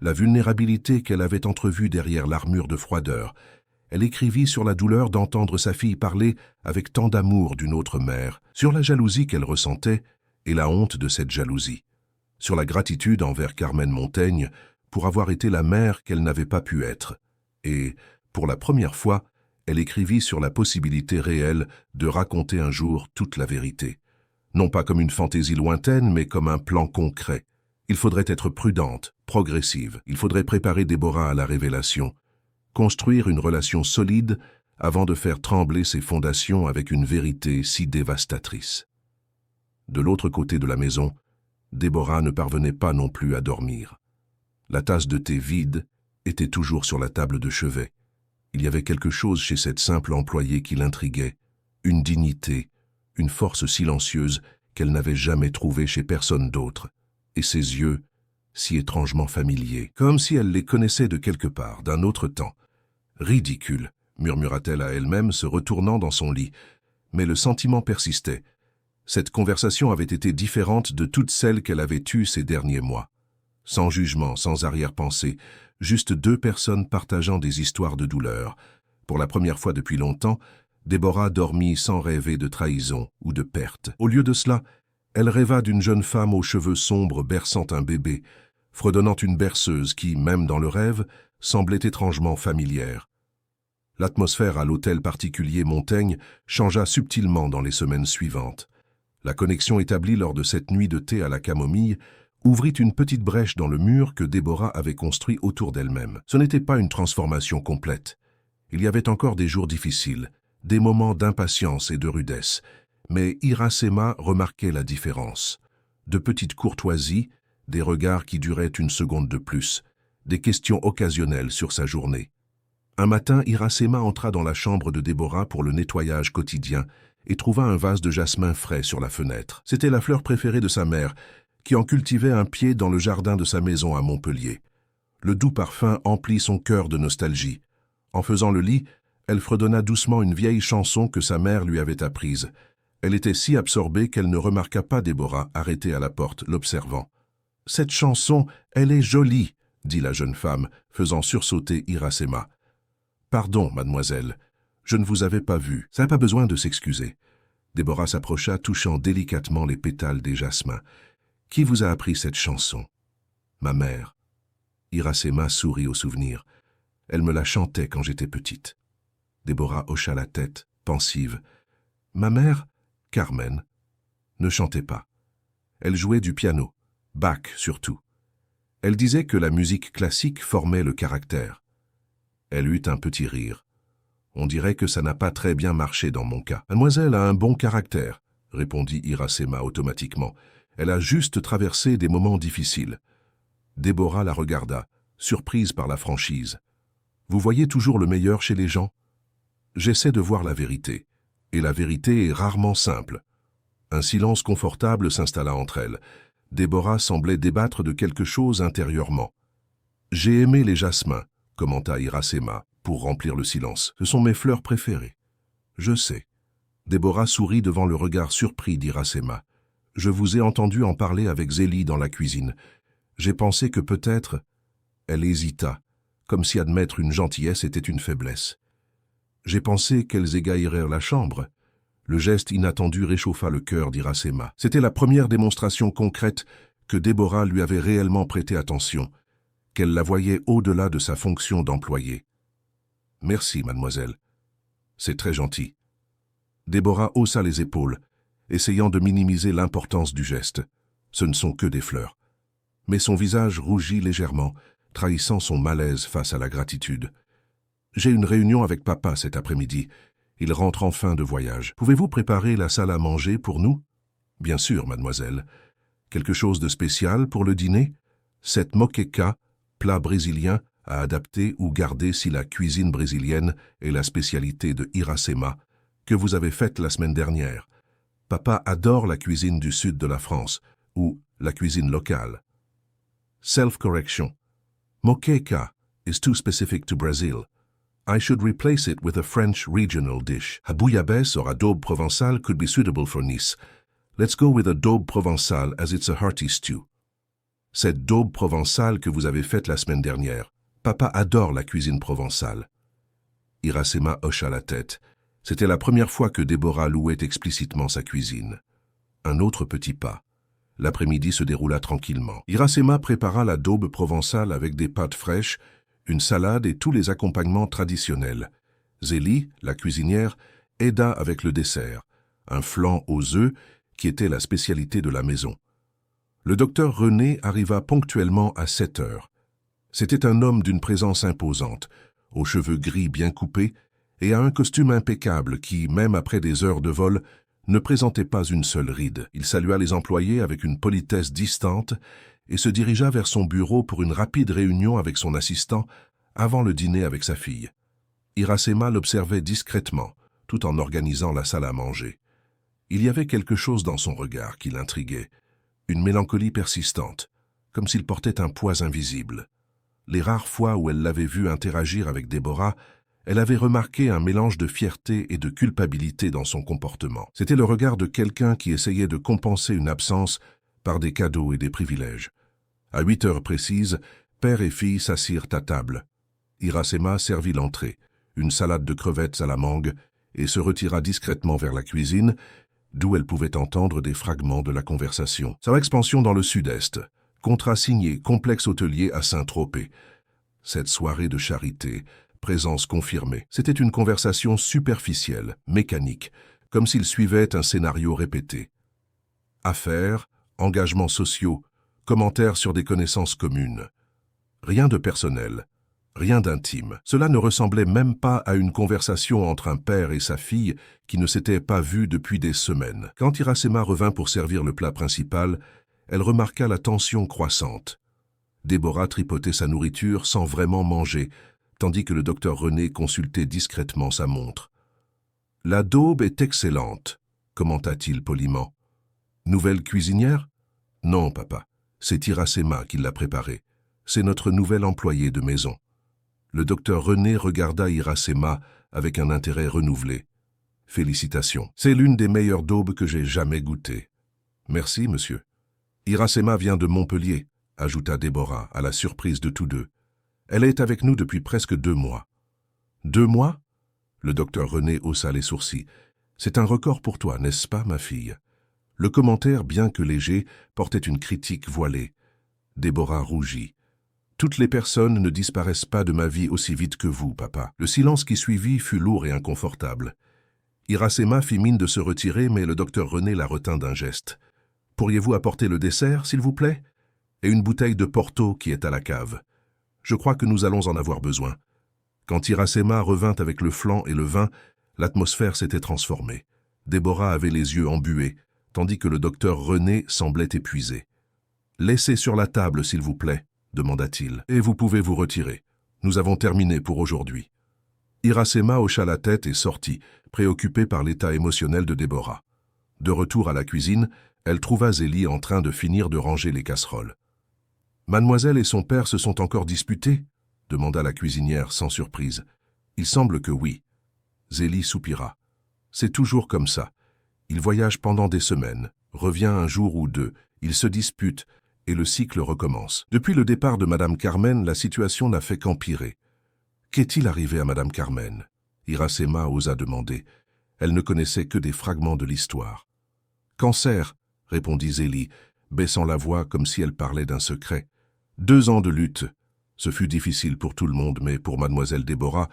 la vulnérabilité qu'elle avait entrevue derrière l'armure de froideur. Elle écrivit sur la douleur d'entendre sa fille parler avec tant d'amour d'une autre mère, sur la jalousie qu'elle ressentait et la honte de cette jalousie, sur la gratitude envers Carmen Montaigne pour avoir été la mère qu'elle n'avait pas pu être, et, pour la première fois, elle écrivit sur la possibilité réelle de raconter un jour toute la vérité. Non pas comme une fantaisie lointaine, mais comme un plan concret. Il faudrait être prudente, progressive. Il faudrait préparer Déborah à la révélation. Construire une relation solide avant de faire trembler ses fondations avec une vérité si dévastatrice. De l'autre côté de la maison, Déborah ne parvenait pas non plus à dormir. La tasse de thé vide était toujours sur la table de chevet. Il y avait quelque chose chez cette simple employée qui l'intriguait, une dignité, une force silencieuse qu'elle n'avait jamais trouvée chez personne d'autre, et ses yeux, si étrangement familiers, comme si elle les connaissait de quelque part, d'un autre temps. « Ridicule », murmura-t-elle à elle-même, se retournant dans son lit. Mais le sentiment persistait. Cette conversation avait été différente de toutes celles qu'elle avait eues ces derniers mois. Sans jugement, sans arrière-pensée, juste deux personnes partageant des histoires de douleur. Pour la première fois depuis longtemps, Déborah dormit sans rêver de trahison ou de perte. Au lieu de cela, elle rêva d'une jeune femme aux cheveux sombres berçant un bébé, fredonnant une berceuse qui, même dans le rêve, semblait étrangement familière. L'atmosphère à l'hôtel particulier Montaigne changea subtilement dans les semaines suivantes. La connexion établie lors de cette nuit de thé à la camomille ouvrit une petite brèche dans le mur que Déborah avait construit autour d'elle-même. Ce n'était pas une transformation complète. Il y avait encore des jours difficiles, des moments d'impatience et de rudesse, mais Iracema remarquait la différence. De petites courtoisies, des regards qui duraient une seconde de plus, des questions occasionnelles sur sa journée. Un matin, Iracema entra dans la chambre de Déborah pour le nettoyage quotidien et trouva un vase de jasmin frais sur la fenêtre. C'était la fleur préférée de sa mère, qui en cultivait un pied dans le jardin de sa maison à Montpellier. Le doux parfum emplit son cœur de nostalgie. En faisant le lit, elle fredonna doucement une vieille chanson que sa mère lui avait apprise. Elle était si absorbée qu'elle ne remarqua pas Déborah arrêtée à la porte, l'observant. « Cette chanson, elle est jolie », dit la jeune femme, faisant sursauter Iracema. « Pardon, mademoiselle, je ne vous avais pas vue. Ça n'a pas besoin de s'excuser. » Déborah s'approcha, touchant délicatement les pétales des jasmins. « Qui vous a appris cette chanson ?»« Ma mère. » Iracema sourit au souvenir. « Elle me la chantait quand j'étais petite. » Déborah hocha la tête, pensive. « Ma mère, Carmen, ne chantait pas. Elle jouait du piano, Bach surtout. Elle disait que la musique classique formait le caractère. » Elle eut un petit rire. « On dirait que ça n'a pas très bien marché dans mon cas. »« Mademoiselle a un bon caractère, » répondit Iracema automatiquement. « Elle a juste traversé des moments difficiles. » Déborah la regarda, surprise par la franchise. « Vous voyez toujours le meilleur chez les gens ? » « J'essaie de voir la vérité. Et la vérité est rarement simple. » Un silence confortable s'installa entre elles. Déborah semblait débattre de quelque chose intérieurement. « J'ai aimé les jasmins, » commenta Iracema, pour remplir le silence. « Ce sont mes fleurs préférées. »« Je sais. » Déborah sourit devant le regard surpris d'Iracema. « Je vous ai entendu en parler avec Zélie dans la cuisine. J'ai pensé que peut-être... » Elle hésita, comme si admettre une gentillesse était une faiblesse. « J'ai pensé qu'elles égayeraient la chambre. » Le geste inattendu réchauffa le cœur d'Iracema. C'était la première démonstration concrète que Déborah lui avait réellement prêté attention, qu'elle la voyait au-delà de sa fonction d'employée. « Merci, mademoiselle. C'est très gentil. » Déborah haussa les épaules, essayant de minimiser l'importance du geste. Ce ne sont que des fleurs. Mais son visage rougit légèrement, trahissant son malaise face à la gratitude. « J'ai une réunion avec papa cet après-midi. Il rentre enfin de voyage. Pouvez-vous préparer la salle à manger pour nous ? » « Bien sûr, mademoiselle. Quelque chose de spécial pour le dîner ? Cette moqueca, plat brésilien, à adapter ou garder si la cuisine brésilienne est la spécialité de Iracema, que vous avez faite la semaine dernière. Papa adore la cuisine du sud de la France, ou la cuisine locale. Self-correction. Moqueca is too specific to Brazil. I should replace it with a French regional dish. A bouillabaisse or a daube provençal could be suitable for Nice. Let's go with a daube provençal as it's a hearty stew. Cette daube provençale que vous avez faite la semaine dernière. Papa adore la cuisine provençale. Iracema hocha la tête. C'était la première fois que Déborah louait explicitement sa cuisine. Un autre petit pas. L'après-midi se déroula tranquillement. Iracema prépara la daube provençale avec des pâtes fraîches, une salade et tous les accompagnements traditionnels. Zélie, la cuisinière, aida avec le dessert, un flan aux œufs qui était la spécialité de la maison. Le docteur René arriva ponctuellement à 7 heures. C'était un homme d'une présence imposante, aux cheveux gris bien coupés et à un costume impeccable qui, même après des heures de vol, ne présentait pas une seule ride. Il salua les employés avec une politesse distante et se dirigea vers son bureau pour une rapide réunion avec son assistant avant le dîner avec sa fille. Iracema l'observait discrètement, tout en organisant la salle à manger. Il y avait quelque chose dans son regard qui l'intriguait, une mélancolie persistante, comme s'il portait un poids invisible. Les rares fois où elle l'avait vu interagir avec Déborah, elle avait remarqué un mélange de fierté et de culpabilité dans son comportement. C'était le regard de quelqu'un qui essayait de compenser une absence par des cadeaux et des privilèges. À 8 heures précises, père et fille s'assirent à table. Iracema servit l'entrée, une salade de crevettes à la mangue, et se retira discrètement vers la cuisine, d'où elle pouvait entendre des fragments de la conversation. Sa expansion dans le sud-est, contrat signé, complexe hôtelier à Saint-Tropez. Cette soirée de charité, présence confirmée. C'était une conversation superficielle, mécanique, comme s'il suivait un scénario répété. Affaires, engagements sociaux, commentaires sur des connaissances communes. Rien de personnel, rien d'intime. Cela ne ressemblait même pas à une conversation entre un père et sa fille qui ne s'étaient pas vus depuis des semaines. Quand Iracema revint pour servir le plat principal, elle remarqua la tension croissante. Déborah tripotait sa nourriture sans vraiment manger, tandis que le docteur René consultait discrètement sa montre. « La daube est excellente », commenta-t-il poliment. « Nouvelle cuisinière ?»« Non, papa, c'est Iracema qui l'a préparée. C'est notre nouvelle employée de maison. » Le docteur René regarda Iracema avec un intérêt renouvelé. « Félicitations, c'est l'une des meilleures daubes que j'ai jamais goûtées. »« Merci, monsieur. »« Iracema vient de Montpellier, » ajouta Déborah, à la surprise de tous deux. Elle est avec nous depuis presque 2 mois. 2 mois? Le docteur René haussa les sourcils. C'est un record pour toi, n'est-ce pas, ma fille? Le commentaire, bien que léger, portait une critique voilée. Déborah rougit. Toutes les personnes ne disparaissent pas de ma vie aussi vite que vous, papa. Le silence qui suivit fut lourd et inconfortable. Iracema fit mine de se retirer, mais le docteur René la retint d'un geste. Pourriez-vous apporter le dessert, s'il vous plaît? Et une bouteille de Porto qui est à la cave. Je crois que nous allons en avoir besoin. Quand Iracema revint avec le flan et le vin, l'atmosphère s'était transformée. Déborah avait les yeux embués, tandis que le docteur René semblait épuisé. « Laissez sur la table, s'il vous plaît, » demanda-t-il, « et vous pouvez vous retirer. Nous avons terminé pour aujourd'hui. » Iracema hocha la tête et sortit, préoccupée par l'état émotionnel de Déborah. De retour à la cuisine, elle trouva Zélie en train de finir de ranger les casseroles. « Mademoiselle et son père se sont encore disputés ?» demanda la cuisinière sans surprise. « Il semble que oui. » Zélie soupira. « C'est toujours comme ça. Il voyage pendant des semaines, revient un jour ou 2, il se dispute, et le cycle recommence. Depuis le départ de Madame Carmen, la situation n'a fait qu'empirer. Qu'est-il arrivé à Madame Carmen? Iracema osa demander. Elle ne connaissait que des fragments de l'histoire. « Cancer, » répondit Zélie, baissant la voix comme si elle parlait d'un secret. 2 ans de lutte. Ce fut difficile pour tout le monde, mais pour mademoiselle Déborah,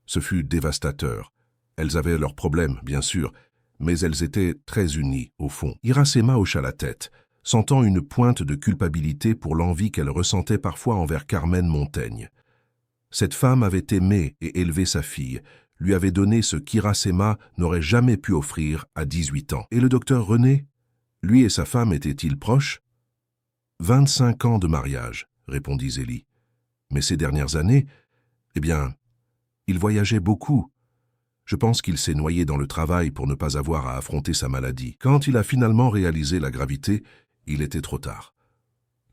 ce fut dévastateur. Elles avaient leurs problèmes, bien sûr, mais elles étaient très unies, au fond. Iracema hocha la tête, sentant une pointe de culpabilité pour l'envie qu'elle ressentait parfois envers Carmen Montaigne. Cette femme avait aimé et élevé sa fille, lui avait donné ce qu'Iracema n'aurait jamais pu offrir à 18 ans. Et le docteur René? Lui et sa femme étaient-ils proches? 25 ans de mariage, répondit Zélie. Mais ces dernières années, eh bien, il voyageait beaucoup. Je pense qu'il s'est noyé dans le travail pour ne pas avoir à affronter sa maladie. Quand il a finalement réalisé la gravité, il était trop tard.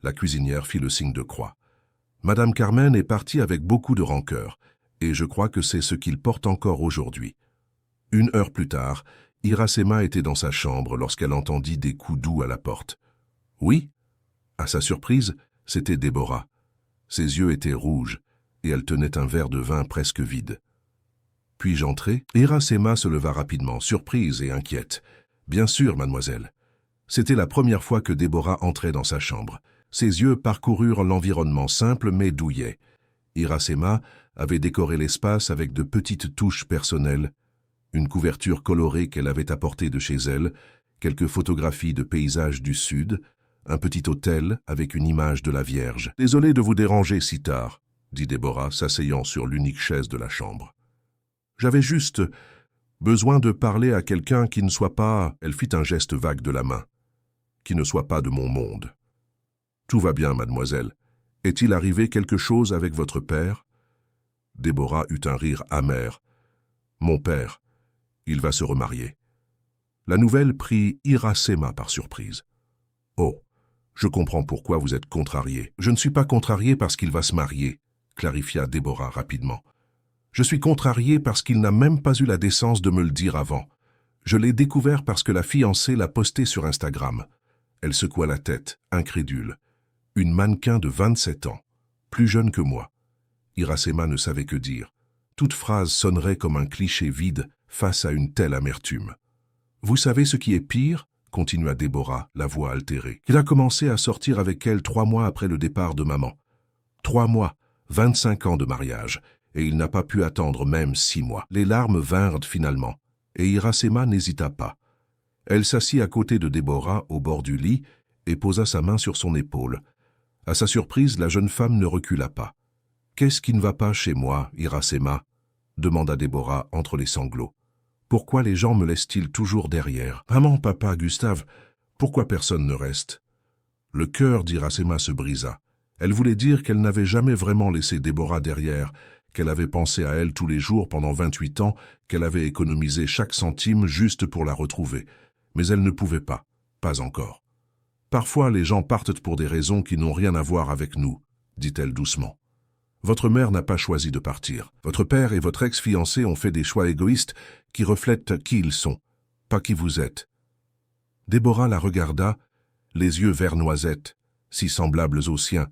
La cuisinière fit le signe de croix. Madame Carmen est partie avec beaucoup de rancœur, et je crois que c'est ce qu'il porte encore aujourd'hui. 1 heure plus tard, Iracema était dans sa chambre lorsqu'elle entendit des coups doux à la porte. Oui? À sa surprise, c'était Déborah. Ses yeux étaient rouges, et elle tenait un verre de vin presque vide. « Puis-je entrer ?» Iracema se leva rapidement, surprise et inquiète. « Bien sûr, mademoiselle. » C'était la première fois que Déborah entrait dans sa chambre. Ses yeux parcoururent l'environnement simple mais douillet. Iracema avait décoré l'espace avec de petites touches personnelles, une couverture colorée qu'elle avait apportée de chez elle, quelques photographies de paysages du Sud, un petit autel avec une image de la Vierge. « Désolé de vous déranger si tard, » dit Déborah, s'asseyant sur l'unique chaise de la chambre. « J'avais juste besoin de parler à quelqu'un qui ne soit pas... » Elle fit un geste vague de la main. « Qui ne soit pas de mon monde. »« Tout va bien, mademoiselle. Est-il arrivé quelque chose avec votre père ?» Déborah eut un rire amer. « Mon père. Il va se remarier. » La nouvelle prit Iracema par surprise. « Oh, Je comprends pourquoi vous êtes contrarié. Je ne suis pas contrarié parce qu'il va se marier, clarifia Déborah rapidement. Je suis contrarié parce qu'il n'a même pas eu la décence de me le dire avant. Je l'ai découvert parce que la fiancée l'a posté sur Instagram. Elle secoua la tête, incrédule. Une mannequin de 27 ans, plus jeune que moi. Iracema ne savait que dire. Toute phrase sonnerait comme un cliché vide face à une telle amertume. Vous savez ce qui est pire ? Continua Déborah, la voix altérée. Il a commencé à sortir avec elle 3 mois après le départ de maman. 3 mois, 25 ans de mariage, et il n'a pas pu attendre même 6 mois. Les larmes vinrent finalement, et Iracema n'hésita pas. Elle s'assit à côté de Déborah au bord du lit et posa sa main sur son épaule. À sa surprise, la jeune femme ne recula pas. « Qu'est-ce qui ne va pas chez moi, Iracema ?» demanda Déborah entre les sanglots. Pourquoi les gens me laissent-ils toujours derrière? Maman, papa, Gustave, pourquoi personne ne reste? Le cœur d'Iracema se brisa. Elle voulait dire qu'elle n'avait jamais vraiment laissé Déborah derrière, qu'elle avait pensé à elle tous les jours pendant 28 ans, qu'elle avait économisé chaque centime juste pour la retrouver. Mais elle ne pouvait pas encore. Parfois, les gens partent pour des raisons qui n'ont rien à voir avec nous, dit-elle doucement. Votre mère n'a pas choisi de partir. Votre père et votre ex-fiancé ont fait des choix égoïstes qui reflètent qui ils sont, pas qui vous êtes. Déborah la regarda, les yeux vert noisette, si semblables aux siens,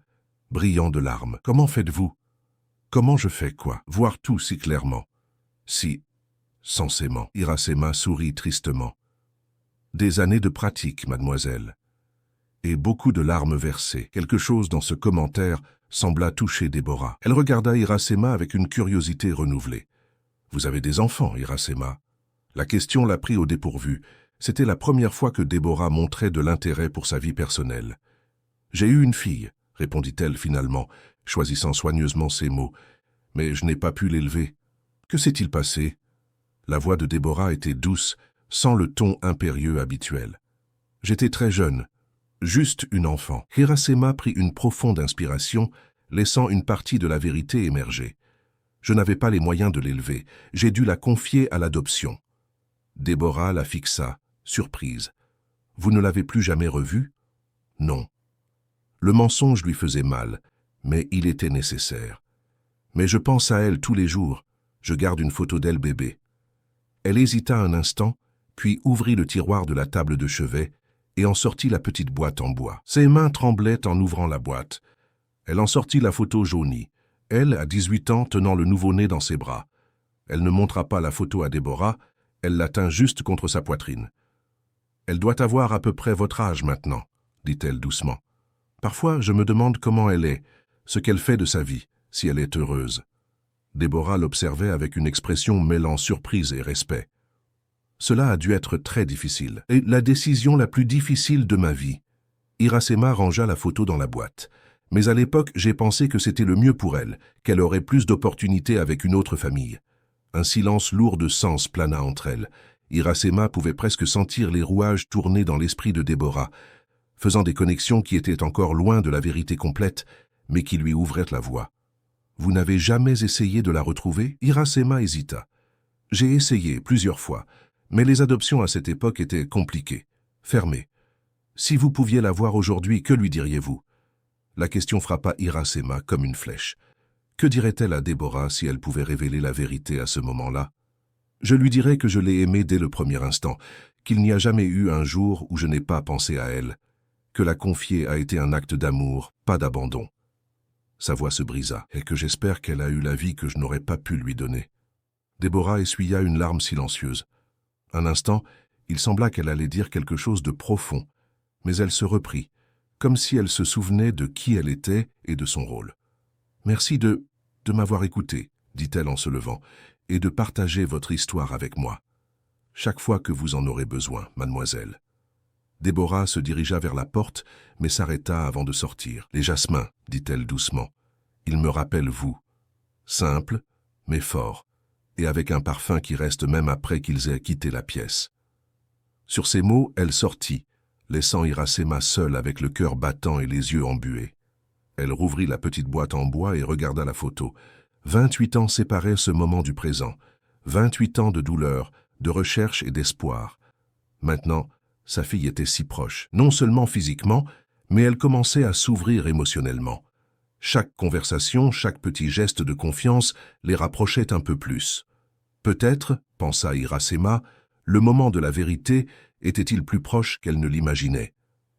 brillants de larmes. Comment faites-vous? Comment je fais quoi? Voir tout si clairement. Si, sensément. Iracema sourit tristement. Des années de pratique, mademoiselle. Et beaucoup de larmes versées. Quelque chose dans ce commentaire sembla toucher Déborah. Elle regarda Iracema avec une curiosité renouvelée. « Vous avez des enfants, Iracema ?» La question la prit au dépourvu. C'était la première fois que Déborah montrait de l'intérêt pour sa vie personnelle. « J'ai eu une fille, » répondit-elle finalement, choisissant soigneusement ses mots. « Mais je n'ai pas pu l'élever. Que s'est-il passé ?» La voix de Déborah était douce, sans le ton impérieux habituel. « J'étais très jeune. Juste une enfant. » Iracema prit une profonde inspiration, laissant une partie de la vérité émerger. Je n'avais pas les moyens de l'élever. J'ai dû la confier à l'adoption. Déborah la fixa, surprise. Vous ne l'avez plus jamais revue? Non. Le mensonge lui faisait mal, mais il était nécessaire. Mais je pense à elle tous les jours. Je garde une photo d'elle bébé. Elle hésita un instant, puis ouvrit le tiroir de la table de chevet et en sortit la petite boîte en bois. Ses mains tremblaient en ouvrant la boîte. Elle en sortit la photo jaunie, elle, à 18 ans, tenant le nouveau-né dans ses bras. Elle ne montra pas la photo à Déborah, elle la tint juste contre sa poitrine. « Elle doit avoir à peu près votre âge maintenant, » dit-elle doucement. « Parfois, je me demande comment elle est, ce qu'elle fait de sa vie, si elle est heureuse. » Déborah l'observait avec une expression mêlant surprise et respect. Cela a dû être très difficile, et la décision la plus difficile de ma vie. Iracema rangea la photo dans la boîte. Mais à l'époque, j'ai pensé que c'était le mieux pour elle, qu'elle aurait plus d'opportunités avec une autre famille. Un silence lourd de sens plana entre elles. Iracema pouvait presque sentir les rouages tourner dans l'esprit de Déborah, faisant des connexions qui étaient encore loin de la vérité complète, mais qui lui ouvraient la voie. « Vous n'avez jamais essayé de la retrouver ?» Iracema hésita. « J'ai essayé plusieurs fois. Mais les adoptions à cette époque étaient compliquées, fermées. Si vous pouviez la voir aujourd'hui, que lui diriez-vous? » La question frappa Iracema comme une flèche. Que dirait-elle à Déborah si elle pouvait révéler la vérité à ce moment-là? Je lui dirais que je l'ai aimée dès le premier instant, qu'il n'y a jamais eu un jour où je n'ai pas pensé à elle, que la confier a été un acte d'amour, pas d'abandon. Sa voix se brisa, et que j'espère qu'elle a eu la vie que je n'aurais pas pu lui donner. Déborah essuya une larme silencieuse. Un instant, il sembla qu'elle allait dire quelque chose de profond, mais elle se reprit, comme si elle se souvenait de qui elle était et de son rôle. « Merci de m'avoir écouté, » dit-elle en se levant, « et de partager votre histoire avec moi. Chaque fois que vous en aurez besoin, mademoiselle. » Déborah se dirigea vers la porte, mais s'arrêta avant de sortir. « Les jasmins, » dit-elle doucement, « ils me rappellent vous. Simple, mais fort, et avec un parfum qui reste même après qu'ils aient quitté la pièce. » Sur ces mots, elle sortit, laissant Iracema seule avec le cœur battant et les yeux embués. Elle rouvrit la petite boîte en bois et regarda la photo. 28 ans séparaient ce moment du présent. 28 ans de douleur, de recherche et d'espoir. Maintenant, sa fille était si proche, non seulement physiquement, Mais elle commençait à s'ouvrir émotionnellement. Chaque conversation, chaque petit geste de confiance les rapprochait un peu plus. Peut-être, pensa Iracema, le moment de la vérité était-il plus proche qu'elle ne l'imaginait.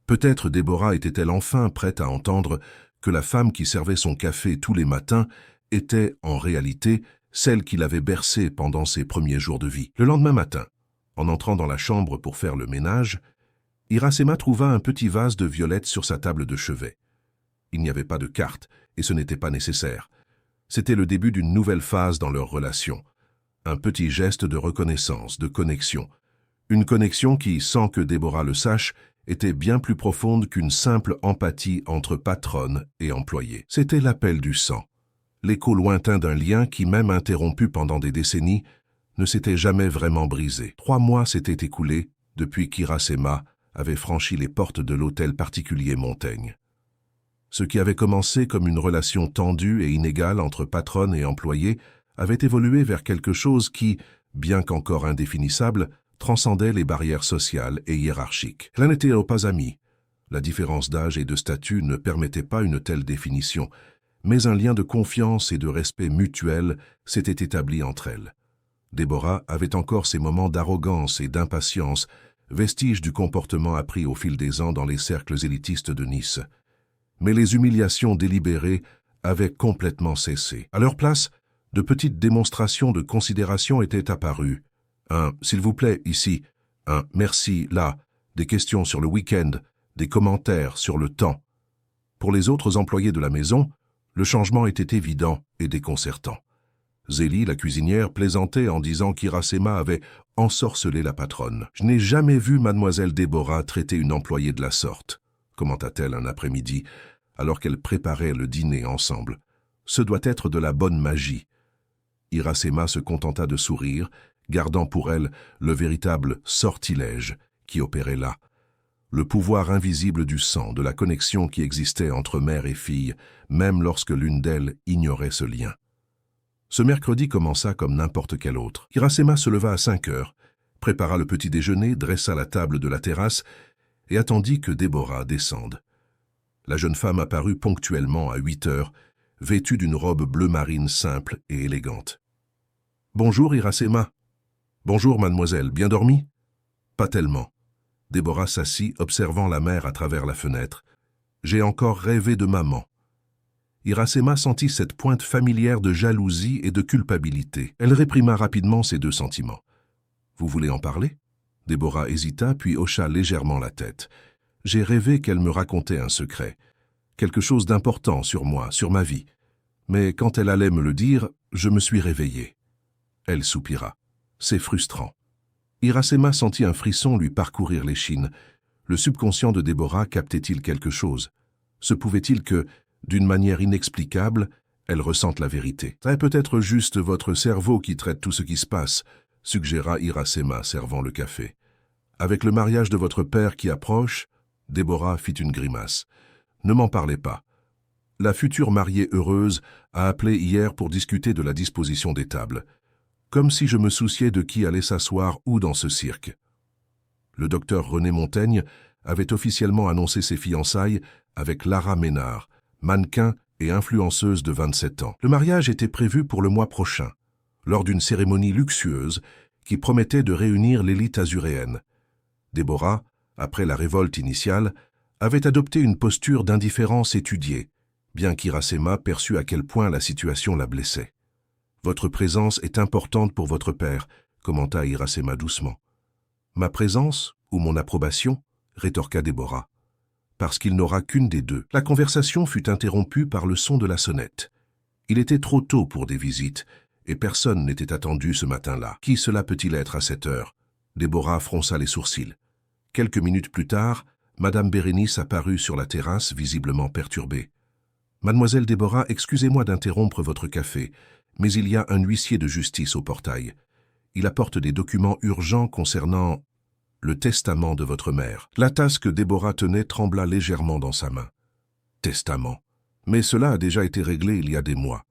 Peut-être Déborah était-elle enfin prête à entendre que la femme qui servait son café tous les matins était, en réalité, celle qui l'avait bercée pendant ses premiers jours de vie. Le lendemain matin, en entrant dans la chambre pour faire le ménage, Iracema trouva un petit vase de violettes sur sa table de chevet. Il n'y avait pas de carte, et ce n'était pas nécessaire. C'était le début d'une nouvelle phase dans leur relation. Un petit geste de reconnaissance, de connexion. Une connexion qui, sans que Déborah le sache, était bien plus profonde qu'une simple empathie entre patronne et employé. C'était l'appel du sang. L'écho lointain d'un lien qui, même interrompu pendant des décennies, ne s'était jamais vraiment brisé. 3 mois s'étaient écoulés depuis qu'Iracema avait franchi les portes de l'hôtel particulier Montaigne. Ce qui avait commencé comme une relation tendue et inégale entre patronne et employé avait évolué vers quelque chose qui, bien qu'encore indéfinissable, transcendait les barrières sociales et hiérarchiques. Elle n'était pas amie. La différence d'âge et de statut ne permettait pas une telle définition, mais un lien de confiance et de respect mutuel s'était établi entre elles. Déborah avait encore ses moments d'arrogance et d'impatience, vestiges du comportement appris au fil des ans dans les cercles élitistes de Nice. Mais les humiliations délibérées avaient complètement cessé. À leur place, de petites démonstrations de considération étaient apparues. Un « s'il vous plaît » ici, un « merci » là, des questions sur le week-end, des commentaires sur le temps. Pour les autres employés de la maison, le changement était évident et déconcertant. Zélie, la cuisinière, plaisantait en disant qu'Iracema avait ensorcelé la patronne. « Je n'ai jamais vu mademoiselle Déborah traiter une employée de la sorte », commenta-t-elle un après-midi, alors qu'elles préparaient le dîner ensemble. « Ce doit être de la bonne magie. » Iracema se contenta de sourire, gardant pour elle le véritable sortilège qui opérait là. Le pouvoir invisible du sang, de la connexion qui existait entre mère et fille, même lorsque l'une d'elles ignorait ce lien. Ce mercredi commença comme n'importe quel autre. Iracema se leva à 5 heures, prépara le petit déjeuner, dressa la table de la terrasse et attendit que Déborah descende. La jeune femme apparut ponctuellement à 8 heures, vêtue d'une robe bleu marine simple et élégante. « Bonjour, Iracema. »« Bonjour, mademoiselle. Bien dormi ?»« Pas tellement. » Déborah s'assit, observant la mer à travers la fenêtre. « J'ai encore rêvé de maman. » Iracema sentit cette pointe familière de jalousie et de culpabilité. Elle réprima rapidement ces deux sentiments. « Vous voulez en parler ?» Déborah hésita, puis hocha légèrement la tête. « J'ai rêvé qu'elle me racontait un secret. Quelque chose d'important sur moi, sur ma vie. Mais quand elle allait me le dire, je me suis réveillée. » Elle soupira. « C'est frustrant. » Iracema sentit un frisson lui parcourir l'échine. Le subconscient de Déborah captait-il quelque chose? Se pouvait-il que, d'une manière inexplicable, elle ressente la vérité? « C'est peut-être juste votre cerveau qui traite tout ce qui se passe, » suggéra Iracema, servant le café. « Avec le mariage de votre père qui approche, » Déborah fit une grimace. « Ne m'en parlez pas. La future mariée heureuse a appelé hier pour discuter de la disposition des tables. Comme si je me souciais de qui allait s'asseoir où dans ce cirque. » Le docteur René Montaigne avait officiellement annoncé ses fiançailles avec Lara Ménard, mannequin et influenceuse de 27 ans. Le mariage était prévu pour le mois prochain, lors d'une cérémonie luxueuse qui promettait de réunir l'élite azuréenne. Déborah, après la révolte initiale, avait adopté une posture d'indifférence étudiée, bien qu'Iracema perçût à quel point la situation la blessait. « Votre présence est importante pour votre père », commenta Iracema doucement. « Ma présence ou mon approbation ?» rétorqua Déborah. « Parce qu'il n'aura qu'une des deux. » La conversation fut interrompue par le son de la sonnette. Il était trop tôt pour des visites, et personne n'était attendu ce matin-là. Qui cela peut-il être à cette heure? Déborah fronça les sourcils. Quelques minutes plus tard, Madame Bérénice apparut sur la terrasse, visiblement perturbée. « Mademoiselle Déborah, excusez-moi d'interrompre votre café, mais il y a un huissier de justice au portail. Il apporte des documents urgents concernant le testament de votre mère. » La tasse que Déborah tenait trembla légèrement dans sa main. « Testament. Mais cela a déjà été réglé il y a des mois.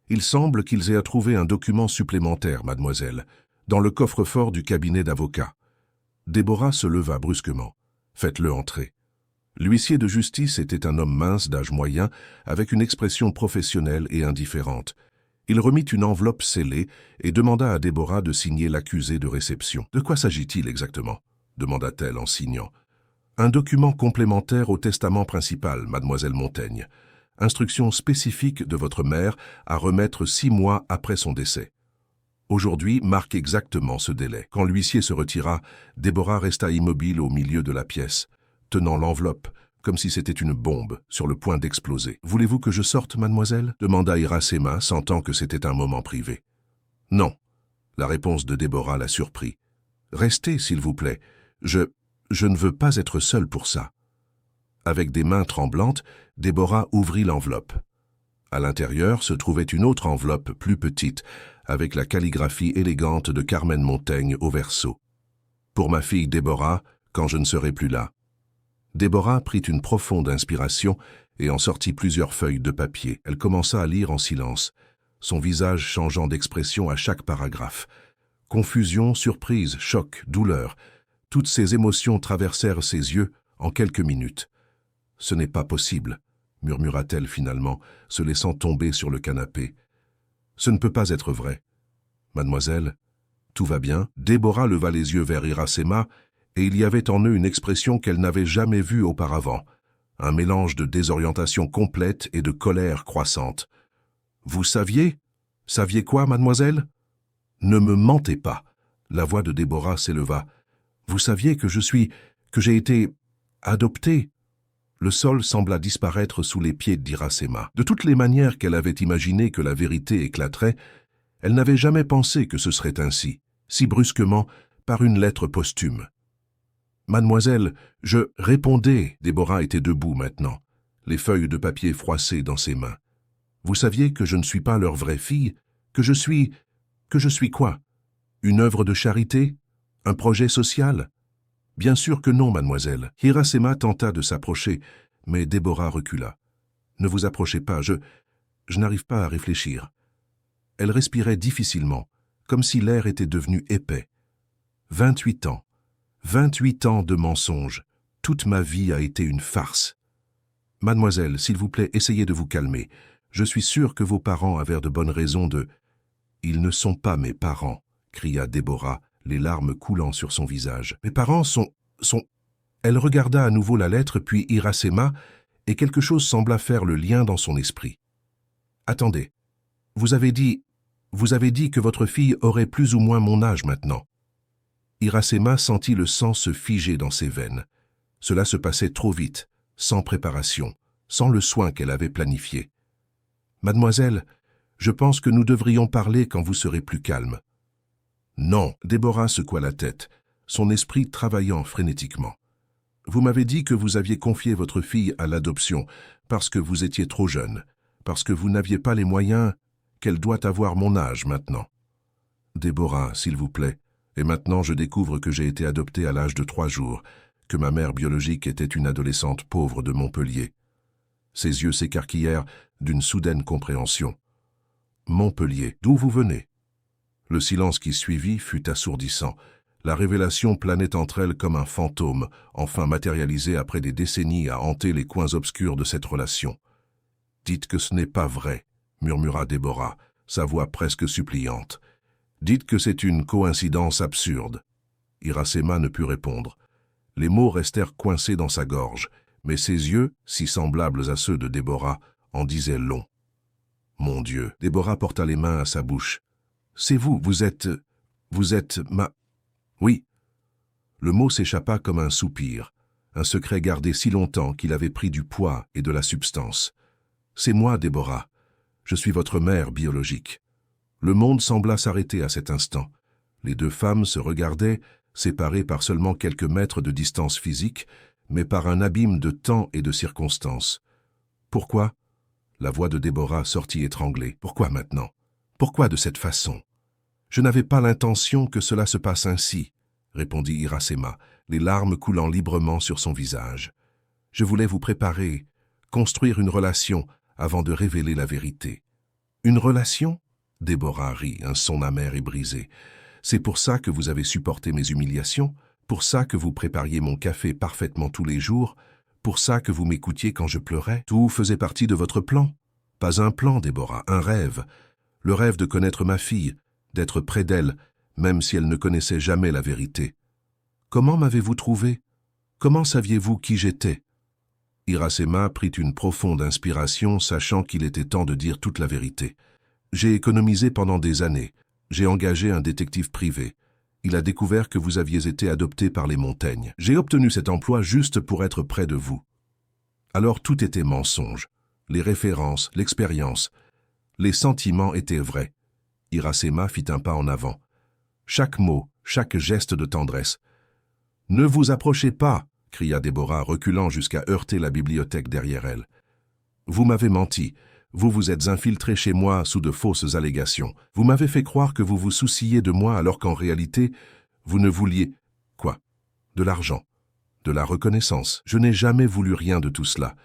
Il semble qu'ils aient trouvé un document supplémentaire, mademoiselle, dans le coffre-fort du cabinet d'avocat. » Déborah se leva brusquement. « Faites-le entrer. » L'huissier de justice était un homme mince d'âge moyen, avec une expression professionnelle et indifférente. Il remit une enveloppe scellée et demanda à Déborah de signer l'accusé de réception. « De quoi s'agit-il exactement » demanda-t-elle en signant. « Un document complémentaire au testament principal, mademoiselle Montaigne. Instruction spécifique de votre mère à remettre 6 mois après son décès. » Aujourd'hui marque exactement ce délai. Quand l'huissier se retira, Déborah resta immobile au milieu de la pièce, tenant l'enveloppe, comme si c'était une bombe, sur le point d'exploser. « Voulez-vous que je sorte, mademoiselle » demanda Iracema, sentant que c'était un moment privé. « Non. » La réponse de Déborah la surprit. « Restez, s'il vous plaît. Je ne veux pas être seule pour ça. » Avec des mains tremblantes, Déborah ouvrit l'enveloppe. À l'intérieur se trouvait une autre enveloppe plus petite, avec la calligraphie élégante de Carmen Montaigne au verso. « Pour ma fille Déborah, quand je ne serai plus là. » Déborah prit une profonde inspiration et en sortit plusieurs feuilles de papier. Elle commença à lire en silence, son visage changeant d'expression à chaque paragraphe. Confusion, surprise, choc, douleur, toutes ces émotions traversèrent ses yeux en quelques minutes. « Ce n'est pas possible, » murmura-t-elle finalement, se laissant tomber sur le canapé. « Ce ne peut pas être vrai. »« Mademoiselle, tout va bien ?» Déborah leva les yeux vers Iracema, et il y avait en eux une expression qu'elle n'avait jamais vue auparavant, un mélange de désorientation complète et de colère croissante. « Vous saviez ? Saviez quoi, mademoiselle ? » ?»« Ne me mentez pas. » La voix de Déborah s'éleva. « Vous saviez que j'ai été adoptée ?» Le sol sembla disparaître sous les pieds d'Iracema. De toutes les manières qu'elle avait imaginé que la vérité éclaterait, elle n'avait jamais pensé que ce serait ainsi, si brusquement, par une lettre posthume. « Mademoiselle, je répondais. » Déborah était debout maintenant, les feuilles de papier froissées dans ses mains. « Vous saviez que je ne suis pas leur vraie fille, que je suis quoi? Une œuvre de charité? Un projet social? » « Bien sûr que non, mademoiselle. » Iracema tenta de s'approcher, mais Déborah recula. « Ne vous approchez pas, je n'arrive pas à réfléchir. » Elle respirait difficilement, comme si l'air était devenu épais. 28 ans. 28 ans de mensonges. Toute ma vie a été une farce. « Mademoiselle, s'il vous plaît, essayez de vous calmer. Je suis sûr que vos parents avaient de bonnes raisons de... »« Ils ne sont pas mes parents, » cria Déborah, les larmes coulant sur son visage. « Mes parents sont... » Elle regarda à nouveau la lettre, puis Iracema, et quelque chose sembla faire le lien dans son esprit. « Attendez, vous avez dit que votre fille aurait plus ou moins mon âge maintenant. » Iracema sentit le sang se figer dans ses veines. Cela se passait trop vite, sans préparation, sans le soin qu'elle avait planifié. « Mademoiselle, je pense que nous devrions parler quand vous serez plus calme. » « Non. » Déborah secoua la tête, son esprit travaillant frénétiquement. « Vous m'avez dit que vous aviez confié votre fille à l'adoption parce que vous étiez trop jeune, parce que vous n'aviez pas les moyens qu'elle doit avoir mon âge maintenant. » « Déborah, s'il vous plaît, et maintenant je découvre que j'ai été adoptée à l'âge de 3 jours, que ma mère biologique était une adolescente pauvre de Montpellier. » Ses yeux s'écarquillèrent d'une soudaine compréhension. « Montpellier, d'où vous venez ?» Le silence qui suivit fut assourdissant. La révélation planait entre elles comme un fantôme, enfin matérialisé après des décennies à hanter les coins obscurs de cette relation. « Dites que ce n'est pas vrai, » murmura Déborah, sa voix presque suppliante. « Dites que c'est une coïncidence absurde. » Iracema ne put répondre. Les mots restèrent coincés dans sa gorge, mais ses yeux, si semblables à ceux de Déborah, en disaient long. « Mon Dieu !» Déborah porta les mains à sa bouche. « C'est vous, vous êtes ma... » « Oui. » Le mot s'échappa comme un soupir, un secret gardé si longtemps qu'il avait pris du poids et de la substance. « C'est moi, Déborah. Je suis votre mère biologique. » Le monde sembla s'arrêter à cet instant. Les deux femmes se regardaient, séparées par seulement quelques mètres de distance physique, mais par un abîme de temps et de circonstances. « Pourquoi ?» La voix de Déborah sortit étranglée. « Pourquoi maintenant? Pourquoi de cette façon? » « Je n'avais pas l'intention que cela se passe ainsi, » répondit Iracema, les larmes coulant librement sur son visage. « Je voulais vous préparer, construire une relation avant de révéler la vérité. »« Une relation ?» Déborah rit, un son amer et brisé. « C'est pour ça que vous avez supporté mes humiliations, pour ça que vous prépariez mon café parfaitement tous les jours, Pour ça que vous m'écoutiez quand je pleurais? Tout faisait partie de votre plan? Pas un plan, Déborah, un rêve. Le rêve de connaître ma fille, d'être près d'elle, même si elle ne connaissait jamais la vérité. Comment m'avez-vous trouvé? Comment saviez-vous qui j'étais? Iracema prit une profonde inspiration, sachant qu'il était temps de dire toute la vérité. J'ai économisé pendant des années. J'ai engagé un détective privé. Il a découvert que vous aviez été adopté par les Montaigne. J'ai obtenu cet emploi juste pour être près de vous. Alors tout était mensonge. Les références, l'expérience, les sentiments étaient vrais. Iracema fit un pas en avant. Chaque mot, chaque geste de tendresse. « Ne vous approchez pas !» cria Déborah, reculant jusqu'à heurter la bibliothèque derrière elle. « Vous m'avez menti. Vous vous êtes infiltré chez moi sous de fausses allégations. Vous m'avez fait croire que vous vous souciez de moi alors qu'en réalité, vous ne vouliez... Quoi? De l'argent. De la reconnaissance. Je n'ai jamais voulu rien de tout cela.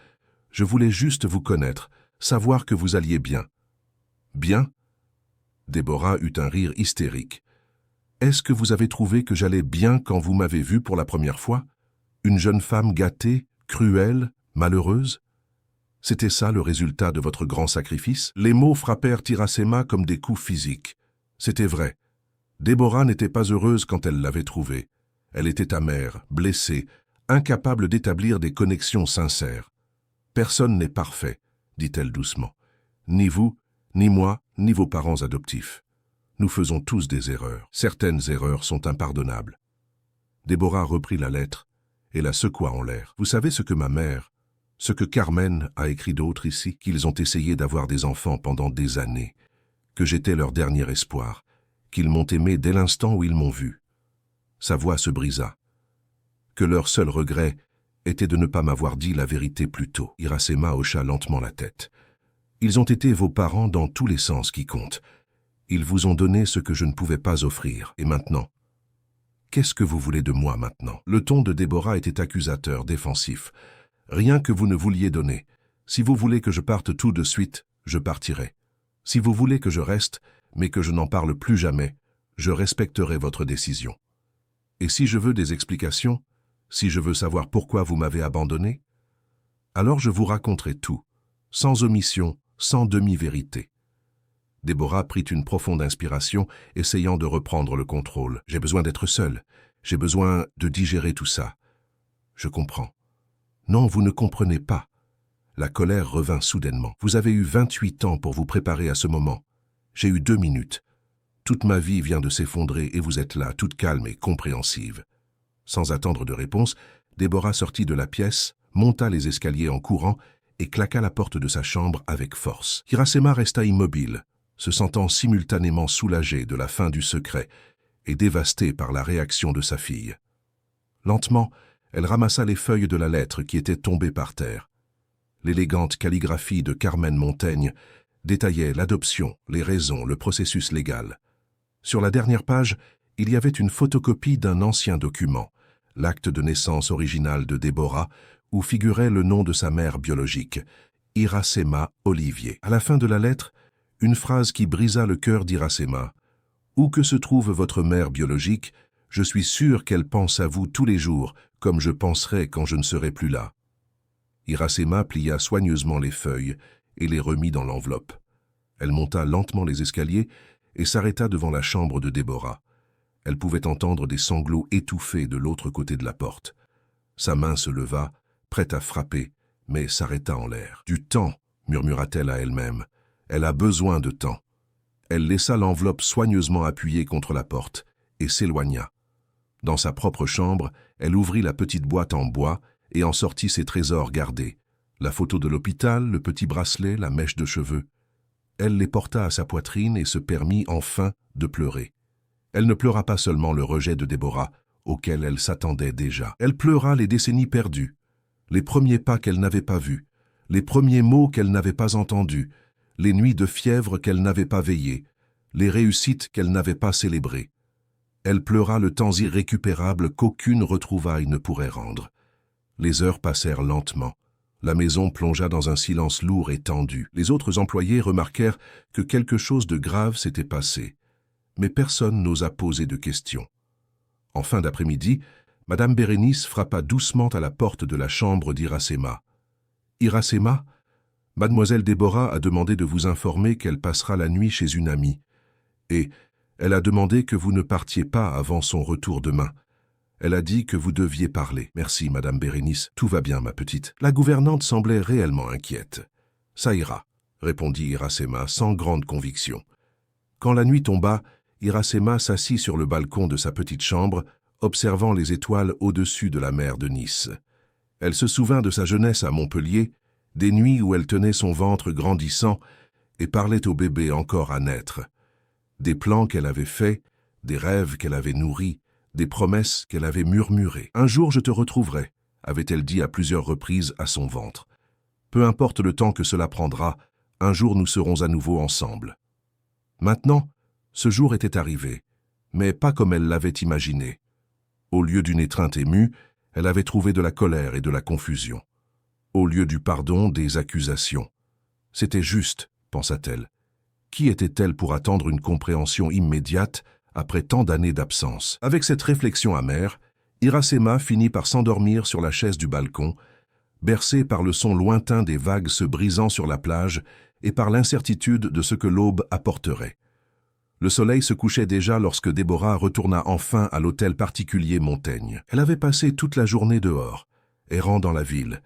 Je voulais juste vous connaître, savoir que vous alliez bien. » « Bien ?» Déborah eut un rire hystérique. « Est-ce que vous avez trouvé que j'allais bien quand vous m'avez vue pour la première fois? Une jeune femme gâtée, cruelle, malheureuse? C'était ça le résultat de votre grand sacrifice? » Les mots frappèrent Iracema comme des coups physiques. C'était vrai. Déborah n'était pas heureuse quand elle l'avait trouvée. Elle était amère, blessée, incapable d'établir des connexions sincères. « Personne n'est parfait, » dit-elle doucement. « Ni vous, ni moi, ni vos parents adoptifs. Nous faisons tous des erreurs. Certaines erreurs sont impardonnables. » Déborah reprit la lettre et la secoua en l'air. « Vous savez ce que ma mère, ce que Carmen a écrit d'autre ici, qu'ils ont essayé d'avoir des enfants pendant des années, que j'étais leur dernier espoir, qu'ils m'ont aimé dès l'instant où ils m'ont vu. » Sa voix se brisa. Que leur seul regret était de ne pas m'avoir dit la vérité plus tôt. Iracema hocha lentement la tête. Ils ont été vos parents dans tous les sens qui comptent. Ils vous ont donné ce que je ne pouvais pas offrir. Et maintenant? Qu'est-ce que vous voulez de moi maintenant? Le ton de Déborah était accusateur, défensif. Rien que vous ne vouliez donner. Si vous voulez que je parte tout de suite, je partirai. Si vous voulez que je reste, mais que je n'en parle plus jamais, je respecterai votre décision. Et si je veux des explications, si je veux savoir pourquoi vous m'avez abandonné, alors je vous raconterai tout, sans omission, sans demi-vérité. Déborah prit une profonde inspiration, essayant de reprendre le contrôle. « J'ai besoin d'être seule. J'ai besoin de digérer tout ça. »« Je comprends. »« Non, vous ne comprenez pas. » La colère revint soudainement. « Vous avez eu 28 ans pour vous préparer à ce moment. J'ai eu 2 minutes. Toute ma vie vient de s'effondrer et vous êtes là, toute calme et compréhensive. » Sans attendre de réponse, Déborah sortit de la pièce, monta les escaliers en courant et claqua la porte de sa chambre avec force. Iracema resta immobile, se sentant simultanément soulagée de la fin du secret et dévastée par la réaction de sa fille. Lentement, elle ramassa les feuilles de la lettre qui étaient tombées par terre. L'élégante calligraphie de Carmen Montaigne détaillait l'adoption, les raisons, le processus légal. Sur la dernière page, il y avait une photocopie d'un ancien document, l'acte de naissance original de Déborah, où figurait le nom de sa mère biologique, Iracema Olivier. À la fin de la lettre, une phrase qui brisa le cœur d'Iracema. « Où que se trouve votre mère biologique, je suis sûr qu'elle pense à vous tous les jours, comme je penserai quand je ne serai plus là. » Iracema plia soigneusement les feuilles et les remit dans l'enveloppe. Elle monta lentement les escaliers et s'arrêta devant la chambre de Déborah. Elle pouvait entendre des sanglots étouffés de l'autre côté de la porte. Sa main se leva, prête à frapper, mais s'arrêta en l'air. « Du temps !» murmura-t-elle à elle-même. « Elle a besoin de temps. » Elle laissa l'enveloppe soigneusement appuyée contre la porte et s'éloigna. Dans sa propre chambre, elle ouvrit la petite boîte en bois et en sortit ses trésors gardés. La photo de l'hôpital, le petit bracelet, la mèche de cheveux. Elle les porta à sa poitrine et se permit enfin de pleurer. Elle ne pleura pas seulement le rejet de Déborah, auquel elle s'attendait déjà. Elle pleura les décennies perdues, les premiers pas qu'elle n'avait pas vus, les premiers mots qu'elle n'avait pas entendus, les nuits de fièvre qu'elle n'avait pas veillées, les réussites qu'elle n'avait pas célébrées. Elle pleura le temps irrécupérable qu'aucune retrouvaille ne pourrait rendre. Les heures passèrent lentement. La maison plongea dans un silence lourd et tendu. Les autres employés remarquèrent que quelque chose de grave s'était passé, mais personne n'osa poser de questions. En fin d'après-midi, Madame Bérénice frappa doucement à la porte de la chambre d'Iracema. « Iracema, Mademoiselle Déborah a demandé de vous informer qu'elle passera la nuit chez une amie. Et elle a demandé que vous ne partiez pas avant son retour demain. Elle a dit que vous deviez parler. »« Merci, Madame Bérénice, tout va bien, ma petite. » La gouvernante semblait réellement inquiète. « Ça ira, » répondit Iracema sans grande conviction. Quand la nuit tomba, Iracema s'assit sur le balcon de sa petite chambre, observant les étoiles au-dessus de la mer de Nice. Elle se souvint de sa jeunesse à Montpellier, des nuits où elle tenait son ventre grandissant et parlait au bébé encore à naître. Des plans qu'elle avait faits, des rêves qu'elle avait nourris, des promesses qu'elle avait murmurées. « Un jour je te retrouverai », avait-elle dit à plusieurs reprises à son ventre. « Peu importe le temps que cela prendra, un jour nous serons à nouveau ensemble. » Maintenant, ce jour était arrivé, mais pas comme elle l'avait imaginé. Au lieu d'une étreinte émue, elle avait trouvé de la colère et de la confusion. Au lieu du pardon, des accusations. C'était juste, pensa-t-elle. Qui était-elle pour attendre une compréhension immédiate après tant d'années d'absence? Avec cette réflexion amère, Iracema finit par s'endormir sur la chaise du balcon, bercée par le son lointain des vagues se brisant sur la plage et par l'incertitude de ce que l'aube apporterait. Le soleil se couchait déjà lorsque Déborah retourna enfin à l'hôtel particulier Montaigne. Elle avait passé toute la journée dehors, errant dans la ville,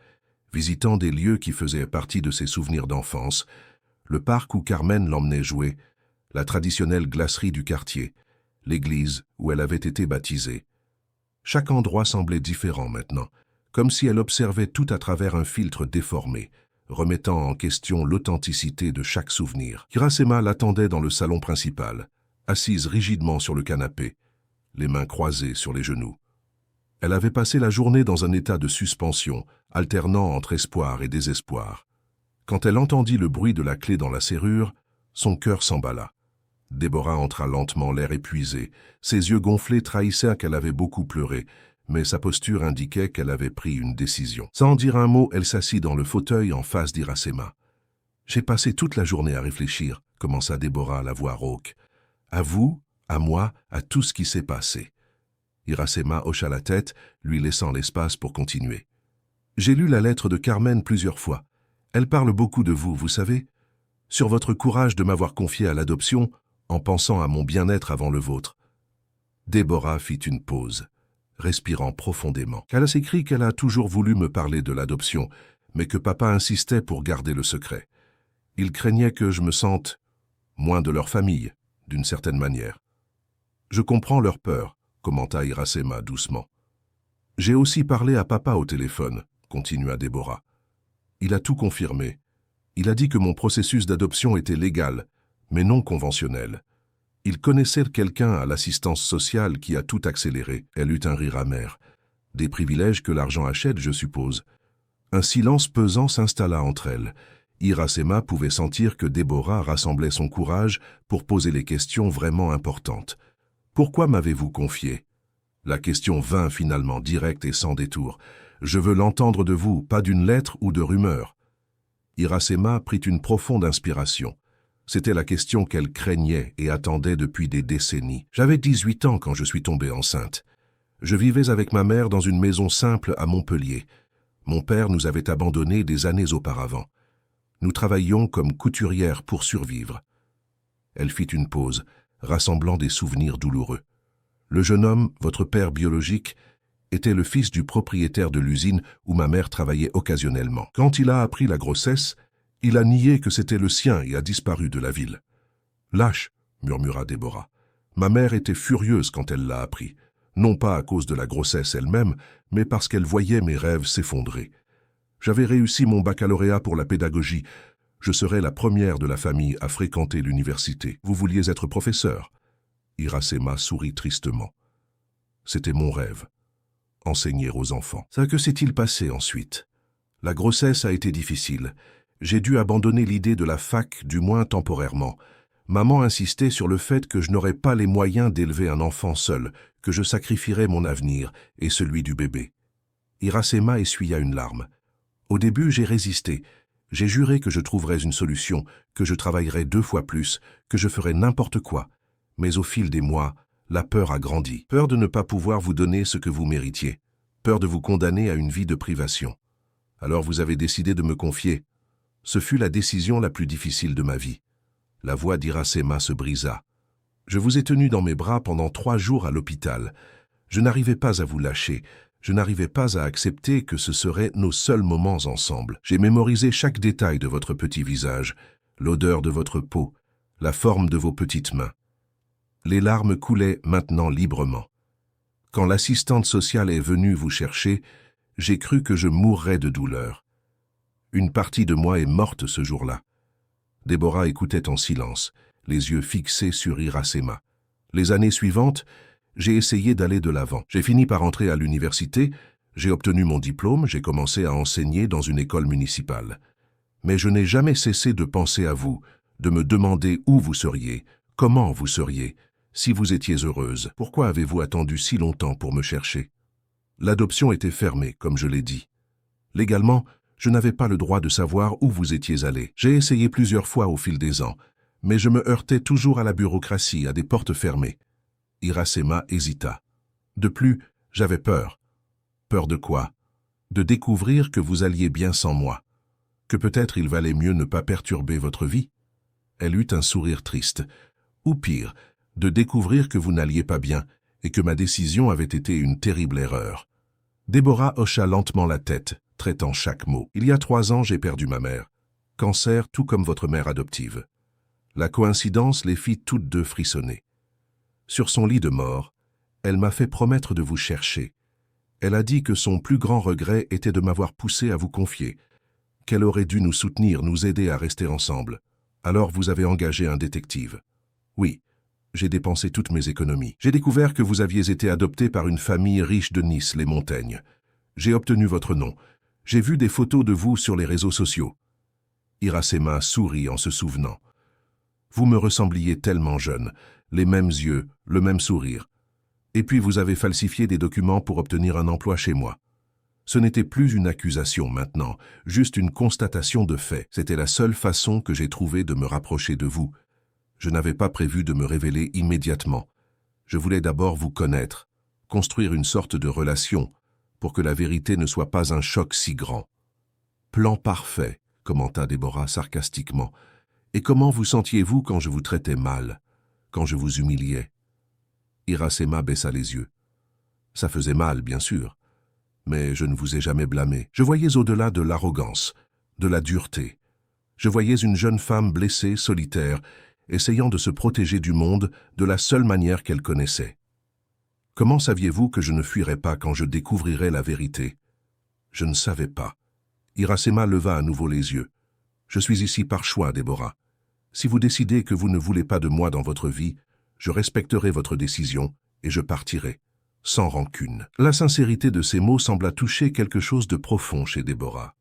visitant des lieux qui faisaient partie de ses souvenirs d'enfance, le parc où Carmen l'emmenait jouer, la traditionnelle glacerie du quartier, l'église où elle avait été baptisée. Chaque endroit semblait différent maintenant, comme si elle observait tout à travers un filtre déformé, remettant en question l'authenticité de chaque souvenir. Iracema l'attendait dans le salon principal, assise rigidement sur le canapé, les mains croisées sur les genoux. Elle avait passé la journée dans un état de suspension, alternant entre espoir et désespoir. Quand elle entendit le bruit de la clé dans la serrure, son cœur s'emballa. Déborah entra lentement, l'air épuisé. Ses yeux gonflés trahissaient qu'elle avait beaucoup pleuré, mais sa posture indiquait qu'elle avait pris une décision. Sans dire un mot, elle s'assit dans le fauteuil en face d'Iracema. « J'ai passé toute la journée à réfléchir, » commença Déborah, la voix rauque. « À vous, à moi, à tout ce qui s'est passé. » Iracema hocha la tête, lui laissant l'espace pour continuer. « J'ai lu la lettre de Carmen plusieurs fois. Elle parle beaucoup de vous, vous savez, sur votre courage de m'avoir confié à l'adoption en pensant à mon bien-être avant le vôtre. » Déborah fit une pause, respirant profondément. Elle s'écrit qu'elle a toujours voulu me parler de l'adoption, mais que papa insistait pour garder le secret. Il craignait que je me sente moins de leur famille, d'une certaine manière. Je comprends leur peur, commenta Iracema doucement. J'ai aussi parlé à papa au téléphone, continua Déborah. Il a tout confirmé. Il a dit que mon processus d'adoption était légal, mais non conventionnel. Il connaissait quelqu'un à l'assistance sociale qui a tout accéléré. Elle eut un rire amer. Des privilèges que l'argent achète, je suppose. Un silence pesant s'installa entre elles. Iracema pouvait sentir que Déborah rassemblait son courage pour poser les questions vraiment importantes. « Pourquoi m'avez-vous confié ?» La question vint finalement, directe et sans détour. « Je veux l'entendre de vous, pas d'une lettre ou de rumeur. » Iracema prit une profonde inspiration. C'était la question qu'elle craignait et attendait depuis des décennies. J'avais 18 ans quand je suis tombée enceinte. Je vivais avec ma mère dans une maison simple à Montpellier. Mon père nous avait abandonnés des années auparavant. Nous travaillions comme couturières pour survivre. Elle fit une pause, rassemblant des souvenirs douloureux. Le jeune homme, votre père biologique, était le fils du propriétaire de l'usine où ma mère travaillait occasionnellement. Quand il a appris la grossesse, il a nié que c'était le sien et a disparu de la ville. « Lâche !» murmura Déborah. « Ma mère était furieuse quand elle l'a appris, non pas à cause de la grossesse elle-même, mais parce qu'elle voyait mes rêves s'effondrer. J'avais réussi mon baccalauréat pour la pédagogie. Je serais la première de la famille à fréquenter l'université. Vous vouliez être professeur ?» Iracema sourit tristement. « C'était mon rêve. Enseigner aux enfants. » Ça, que s'est-il passé ensuite? La grossesse a été difficile. J'ai dû abandonner l'idée de la fac, du moins temporairement. Maman insistait sur le fait que je n'aurais pas les moyens d'élever un enfant seul, que je sacrifierais mon avenir et celui du bébé. Iracema essuya une larme. Au début, j'ai résisté. J'ai juré que je trouverais une solution, que je travaillerais 2 fois plus, que je ferais n'importe quoi. Mais au fil des mois, la peur a grandi. Peur de ne pas pouvoir vous donner ce que vous méritiez. Peur de vous condamner à une vie de privation. Alors vous avez décidé de me confier. Ce fut la décision la plus difficile de ma vie. La voix d'Iracema se brisa. Je vous ai tenu dans mes bras pendant 3 jours à l'hôpital. Je n'arrivais pas à vous lâcher. Je n'arrivais pas à accepter que ce seraient nos seuls moments ensemble. J'ai mémorisé chaque détail de votre petit visage, l'odeur de votre peau, la forme de vos petites mains. Les larmes coulaient maintenant librement. Quand l'assistante sociale est venue vous chercher, j'ai cru que je mourrais de douleur. Une partie de moi est morte ce jour-là. Déborah écoutait en silence, les yeux fixés sur Iracema. Les années suivantes, j'ai essayé d'aller de l'avant. J'ai fini par entrer à l'université, j'ai obtenu mon diplôme, j'ai commencé à enseigner dans une école municipale. Mais je n'ai jamais cessé de penser à vous, de me demander où vous seriez, comment vous seriez, si vous étiez heureuse. Pourquoi avez-vous attendu si longtemps pour me chercher? L'adoption était fermée, comme je l'ai dit. Légalement, je n'avais pas le droit de savoir où vous étiez allé. J'ai essayé plusieurs fois au fil des ans, mais je me heurtais toujours à la bureaucratie, à des portes fermées. Iracema hésita. De plus, j'avais peur. Peur de quoi? De découvrir que vous alliez bien sans moi. Que peut-être il valait mieux ne pas perturber votre vie. Elle eut un sourire triste. Ou pire, de découvrir que vous n'alliez pas bien et que ma décision avait été une terrible erreur. Déborah hocha lentement la tête, traitant chaque mot. Il y a 3 ans, j'ai perdu ma mère. Cancer, tout comme votre mère adoptive. La coïncidence les fit toutes deux frissonner. Sur son lit de mort, elle m'a fait promettre de vous chercher. Elle a dit que son plus grand regret était de m'avoir poussé à vous confier, qu'elle aurait dû nous soutenir, nous aider à rester ensemble. Alors vous avez engagé un détective. Oui, j'ai dépensé toutes mes économies. J'ai découvert que vous aviez été adopté par une famille riche de Nice, les Montagnes. J'ai obtenu votre nom. J'ai vu des photos de vous sur les réseaux sociaux. Iracema sourit en se souvenant. Vous me ressembliez tellement jeune, les mêmes yeux, le même sourire. Et puis vous avez falsifié des documents pour obtenir un emploi chez moi. Ce n'était plus une accusation maintenant, juste une constatation de fait. C'était la seule façon que j'ai trouvée de me rapprocher de vous. Je n'avais pas prévu de me révéler immédiatement. Je voulais d'abord vous connaître, construire une sorte de relation, pour que la vérité ne soit pas un choc si grand. Plan parfait, commenta Déborah sarcastiquement. Et comment vous sentiez-vous quand je vous traitais mal, quand je vous humiliais? Iracema baissa les yeux. Ça faisait mal, bien sûr, mais je ne vous ai jamais blâmé. Je voyais au-delà de l'arrogance, de la dureté. Je voyais une jeune femme blessée, solitaire, essayant de se protéger du monde de la seule manière qu'elle connaissait. Comment saviez-vous que je ne fuirais pas quand je découvrirais la vérité? Je ne savais pas. Iracema leva à nouveau les yeux. Je suis ici par choix, Déborah. Si vous décidez que vous ne voulez pas de moi dans votre vie, je respecterai votre décision et je partirai, sans rancune. La sincérité de ces mots sembla toucher quelque chose de profond chez Déborah.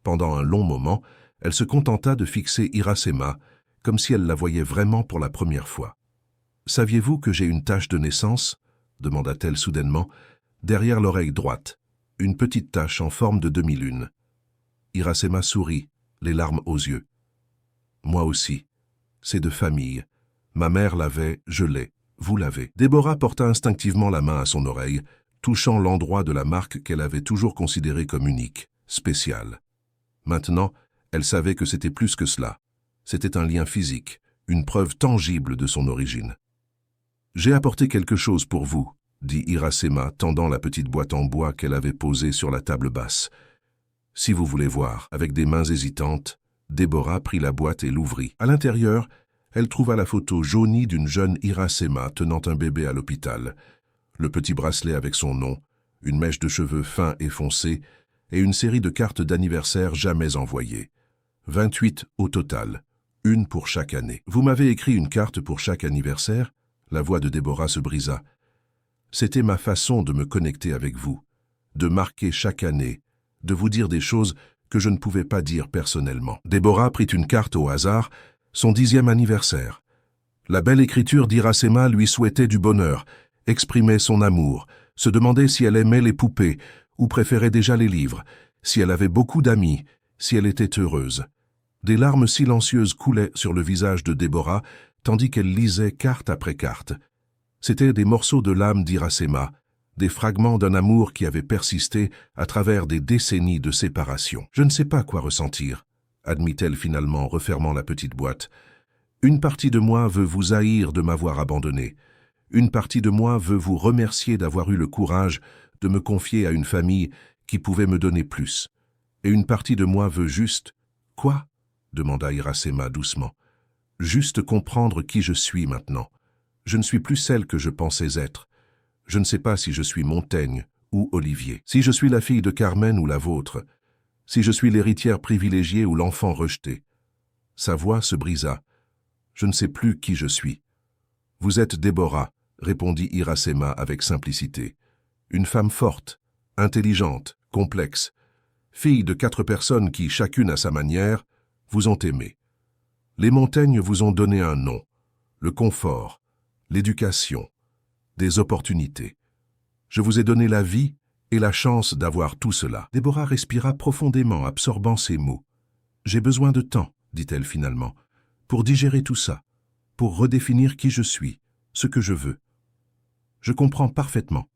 Pendant un long moment, elle se contenta de fixer Iracema, comme si elle la voyait vraiment pour la première fois. « Saviez-vous que j'ai une tache de naissance ?» demanda-t-elle soudainement, derrière l'oreille droite, une petite tache en forme de demi-lune. Iracema sourit, les larmes aux yeux. « Moi aussi. C'est de famille. Ma mère l'avait, je l'ai, vous l'avez. » Déborah porta instinctivement la main à son oreille, touchant l'endroit de la marque qu'elle avait toujours considéré comme unique, spéciale. Maintenant, elle savait que c'était plus que cela. C'était un lien physique, une preuve tangible de son origine. « J'ai apporté quelque chose pour vous, » dit Iracema, tendant la petite boîte en bois qu'elle avait posée sur la table basse. « Si vous voulez voir. » Avec des mains hésitantes, Déborah prit la boîte et l'ouvrit. À l'intérieur, elle trouva la photo jaunie d'une jeune Iracema tenant un bébé à l'hôpital, le petit bracelet avec son nom, une mèche de cheveux fins et foncés, et une série de cartes d'anniversaire jamais envoyées. 28 au total, une pour chaque année. « Vous m'avez écrit une carte pour chaque anniversaire ?» La voix de Déborah se brisa. C'était ma façon de me connecter avec vous, de marquer chaque année, de vous dire des choses que je ne pouvais pas dire personnellement. Déborah prit une carte au hasard, son 10e anniversaire. La belle écriture d'Iracema lui souhaitait du bonheur, exprimait son amour, se demandait si elle aimait les poupées ou préférait déjà les livres, si elle avait beaucoup d'amis, si elle était heureuse. Des larmes silencieuses coulaient sur le visage de Déborah, tandis qu'elle lisait carte après carte. C'étaient des morceaux de l'âme d'Iracema, des fragments d'un amour qui avait persisté à travers des décennies de séparation. « Je ne sais pas quoi ressentir », admit-elle finalement, refermant la petite boîte. « Une partie de moi veut vous haïr de m'avoir abandonné. Une partie de moi veut vous remercier d'avoir eu le courage de me confier à une famille qui pouvait me donner plus. Et une partie de moi veut juste... » « Quoi ?» demanda Iracema doucement. « Juste comprendre qui je suis maintenant. Je ne suis plus celle que je pensais être. Je ne sais pas si je suis Montaigne ou Olivier, si je suis la fille de Carmen ou la vôtre, si je suis l'héritière privilégiée ou l'enfant rejeté. » Sa voix se brisa. « Je ne sais plus qui je suis. »« Vous êtes Déborah, » répondit Iracema avec simplicité. « Une femme forte, intelligente, complexe, fille de 4 personnes qui, chacune à sa manière, vous ont aimé. Les Montaigne vous ont donné un nom, le confort, l'éducation, des opportunités. Je vous ai donné la vie et la chance d'avoir tout cela. » Déborah respira profondément, absorbant ces mots. « J'ai besoin de temps, dit-elle finalement, pour digérer tout ça, pour redéfinir qui je suis, ce que je veux. Je comprends parfaitement. »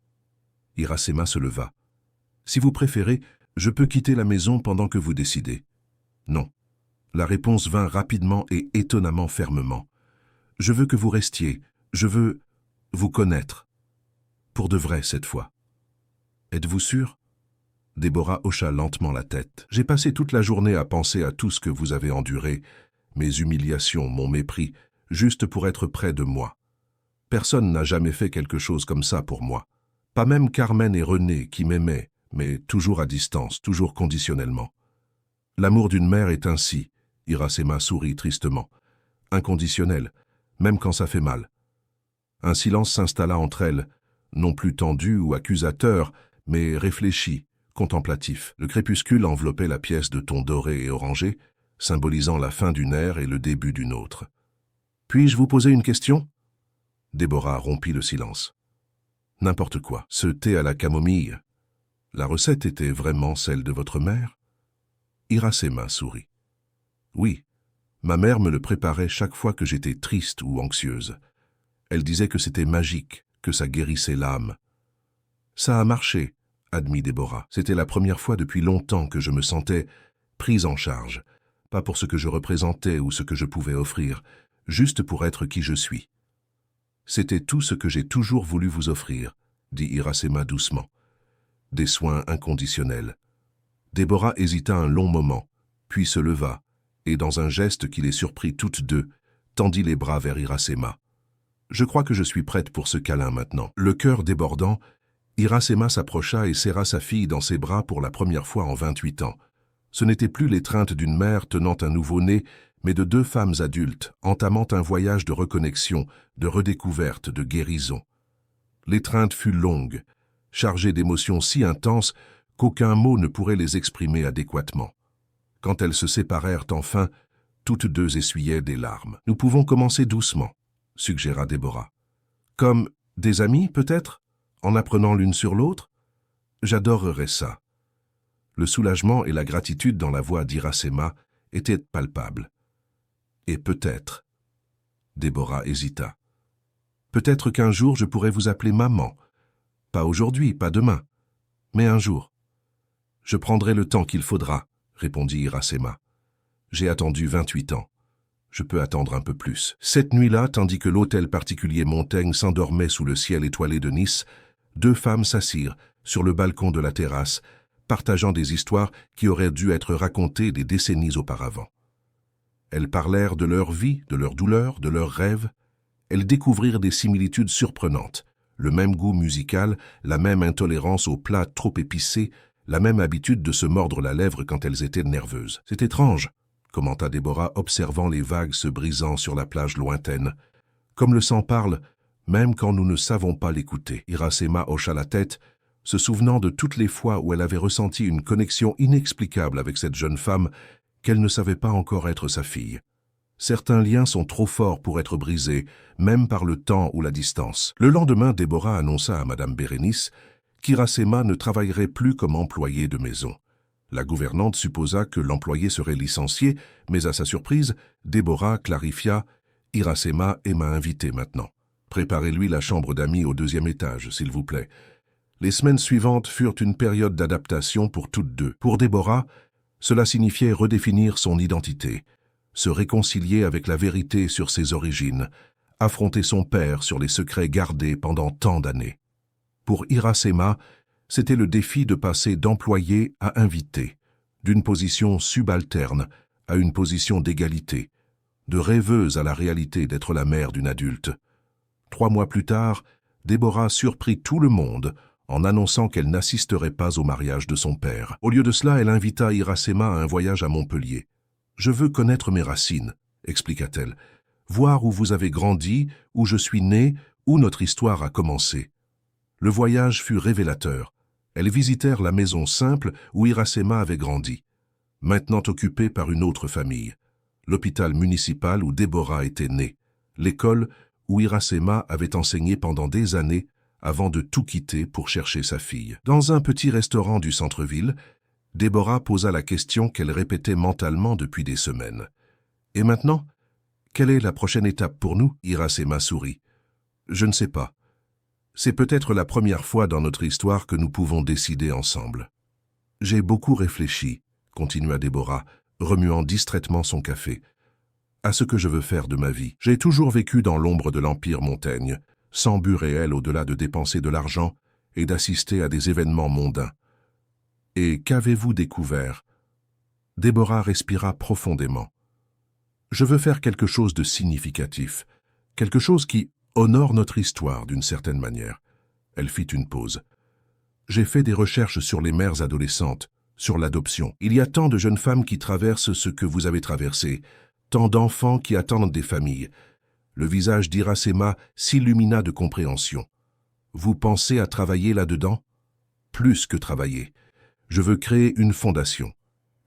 Iracema se leva. « Si vous préférez, je peux quitter la maison pendant que vous décidez. » Non. La réponse vint rapidement et étonnamment fermement. « Je veux que vous restiez. Je veux vous connaître. Pour de vrai cette fois. » « Êtes-vous sûr ?» Déborah hocha lentement la tête. « J'ai passé toute la journée à penser à tout ce que vous avez enduré, mes humiliations, mon mépris, juste pour être près de moi. Personne n'a jamais fait quelque chose comme ça pour moi. Pas même Carmen et René qui m'aimaient, mais toujours à distance, toujours conditionnellement. L'amour d'une mère est ainsi, » Iracema sourit tristement. « Inconditionnel, même quand ça fait mal. » Un silence s'installa entre elles, non plus tendu ou accusateur, mais réfléchi, contemplatif. Le crépuscule enveloppait la pièce de tons dorés et orangés, symbolisant la fin d'une ère et le début d'une autre. « Puis-je vous poser une question ?» Déborah rompit le silence. « N'importe quoi. Ce thé à la camomille. La recette était vraiment celle de votre mère ?» Iracema sourit. « Oui, ma mère me le préparait chaque fois que j'étais triste ou anxieuse. Elle disait que c'était magique, que ça guérissait l'âme. »« Ça a marché, » admit Déborah. « C'était la première fois depuis longtemps que je me sentais prise en charge, pas pour ce que je représentais ou ce que je pouvais offrir, juste pour être qui je suis. C'était tout ce que j'ai toujours voulu vous offrir, » dit Iracema doucement. « Des soins inconditionnels. » Déborah hésita un long moment, puis se leva, et dans un geste qui les surprit toutes deux, tendit les bras vers Iracema. « Je crois que je suis prête pour ce câlin maintenant. » Le cœur débordant, Iracema s'approcha et serra sa fille dans ses bras pour la première fois en 28 ans. Ce n'était plus l'étreinte d'une mère tenant un nouveau-né, mais de 2 femmes adultes, entamant un voyage de reconnexion, de redécouverte, de guérison. L'étreinte fut longue, chargée d'émotions si intenses qu'aucun mot ne pourrait les exprimer adéquatement. Quand elles se séparèrent enfin, toutes deux essuyaient des larmes. « Nous pouvons commencer doucement, » suggéra Déborah. « Comme des amis, peut-être, en apprenant l'une sur l'autre ? J'adorerais ça. » Le soulagement et la gratitude dans la voix d'Iracema étaient palpables. « Et peut-être. » Déborah hésita. « Peut-être qu'un jour je pourrais vous appeler maman. Pas aujourd'hui, pas demain, mais un jour. »« Je prendrai le temps qu'il faudra, » répondit Iracema. « J'ai attendu 28 ans. Je peux attendre un peu plus. » Cette nuit-là, tandis que l'hôtel particulier Montaigne s'endormait sous le ciel étoilé de Nice, 2 femmes s'assirent sur le balcon de la terrasse, partageant des histoires qui auraient dû être racontées des décennies auparavant. Elles parlèrent de leur vie, de leurs douleurs, de leurs rêves. Elles découvrirent des similitudes surprenantes, le même goût musical, la même intolérance aux plats trop épicés, la même habitude de se mordre la lèvre quand elles étaient nerveuses. « C'est étrange, » commenta Déborah, observant les vagues se brisant sur la plage lointaine. « Comme le sang parle, même quand nous ne savons pas l'écouter. » Iracema hocha la tête, se souvenant de toutes les fois où elle avait ressenti une connexion inexplicable avec cette jeune femme qu'elle ne savait pas encore être sa fille. Certains liens sont trop forts pour être brisés, même par le temps ou la distance. Le lendemain, Déborah annonça à Madame Bérénice qu'Iracema ne travaillerait plus comme employé de maison. La gouvernante supposa que l'employé serait licencié, mais à sa surprise, Déborah clarifia « Iracema est ma invitée maintenant. Préparez-lui la chambre d'amis au 2e étage, s'il vous plaît. » Les semaines suivantes furent une période d'adaptation pour toutes deux. Pour Déborah, cela signifiait redéfinir son identité, se réconcilier avec la vérité sur ses origines, affronter son père sur les secrets gardés pendant tant d'années. Pour Iracema, c'était le défi de passer d'employé à invité, d'une position subalterne à une position d'égalité, de rêveuse à la réalité d'être la mère d'une adulte. 3 mois plus tard, Déborah surprit tout le monde en annonçant qu'elle n'assisterait pas au mariage de son père. Au lieu de cela, elle invita Iracema à un voyage à Montpellier. « Je veux connaître mes racines », expliqua-t-elle, « voir où vous avez grandi, où je suis né, où notre histoire a commencé. » Le voyage fut révélateur. Elles visitèrent la maison simple où Iracema avait grandi, maintenant occupée par une autre famille, l'hôpital municipal où Déborah était née, l'école où Iracema avait enseigné pendant des années avant de tout quitter pour chercher sa fille. Dans un petit restaurant du centre-ville, Déborah posa la question qu'elle répétait mentalement depuis des semaines. « Et maintenant, quelle est la prochaine étape pour nous ?» Iracema sourit. « Je ne sais pas. C'est peut-être la première fois dans notre histoire que nous pouvons décider ensemble. » « J'ai beaucoup réfléchi, » continua Déborah, remuant distraitement son café, « à ce que je veux faire de ma vie. J'ai toujours vécu dans l'ombre de l'Empire Montaigne, sans but réel au-delà de dépenser de l'argent et d'assister à des événements mondains. Et qu'avez-vous découvert ?» Déborah respira profondément. « Je veux faire quelque chose de significatif, quelque chose qui honore notre histoire d'une certaine manière. » Elle fit une pause. « J'ai fait des recherches sur les mères adolescentes, sur l'adoption. Il y a tant de jeunes femmes qui traversent ce que vous avez traversé, tant d'enfants qui attendent des familles. » Le visage d'Iracema s'illumina de compréhension. « Vous pensez à travailler là-dedans ?»« Plus que travailler. Je veux créer une fondation,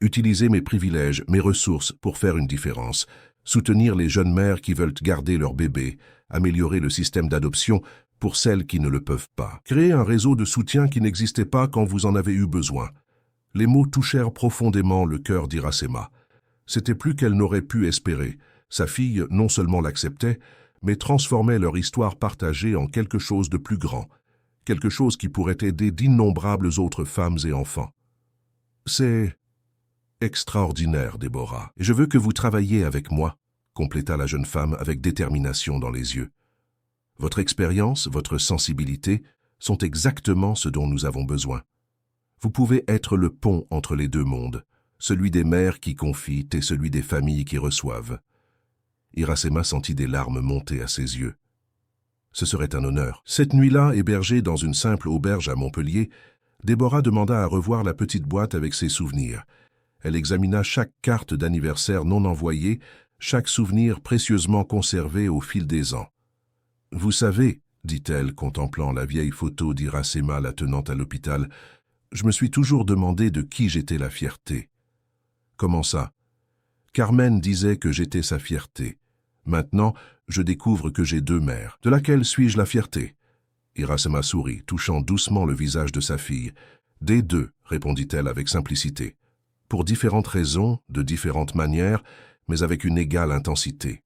utiliser mes privilèges, mes ressources pour faire une différence, soutenir les jeunes mères qui veulent garder leur bébé, améliorer le système d'adoption pour celles qui ne le peuvent pas, créer un réseau de soutien qui n'existait pas quand vous en avez eu besoin. » Les mots touchèrent profondément le cœur d'Iracema. C'était plus qu'elle n'aurait pu espérer. Sa fille non seulement l'acceptait, mais transformait leur histoire partagée en quelque chose de plus grand, quelque chose qui pourrait aider d'innombrables autres femmes et enfants. « C'est extraordinaire, Déborah, et je veux que vous travailliez avec moi, » compléta la jeune femme avec détermination dans les yeux. « Votre expérience, votre sensibilité sont exactement ce dont nous avons besoin. Vous pouvez être le pont entre les deux mondes, celui des mères qui confient et celui des familles qui reçoivent. » Iracema sentit des larmes monter à ses yeux. Ce serait un honneur. Cette nuit-là, hébergée dans une simple auberge à Montpellier, Déborah demanda à revoir la petite boîte avec ses souvenirs. Elle examina chaque carte d'anniversaire non envoyée, chaque souvenir précieusement conservé au fil des ans. « Vous savez, » dit-elle, contemplant la vieille photo d'Iracema la tenant à l'hôpital, « je me suis toujours demandé de qui j'étais la fierté. » « Comment ça ? » Carmen disait que j'étais sa fierté. Maintenant, je découvre que j'ai 2 mères. De laquelle suis-je la fierté ? Iracema sourit, touchant doucement le visage de sa fille. « Des 2, répondit-elle avec simplicité. Pour différentes raisons, de différentes manières, mais avec une égale intensité.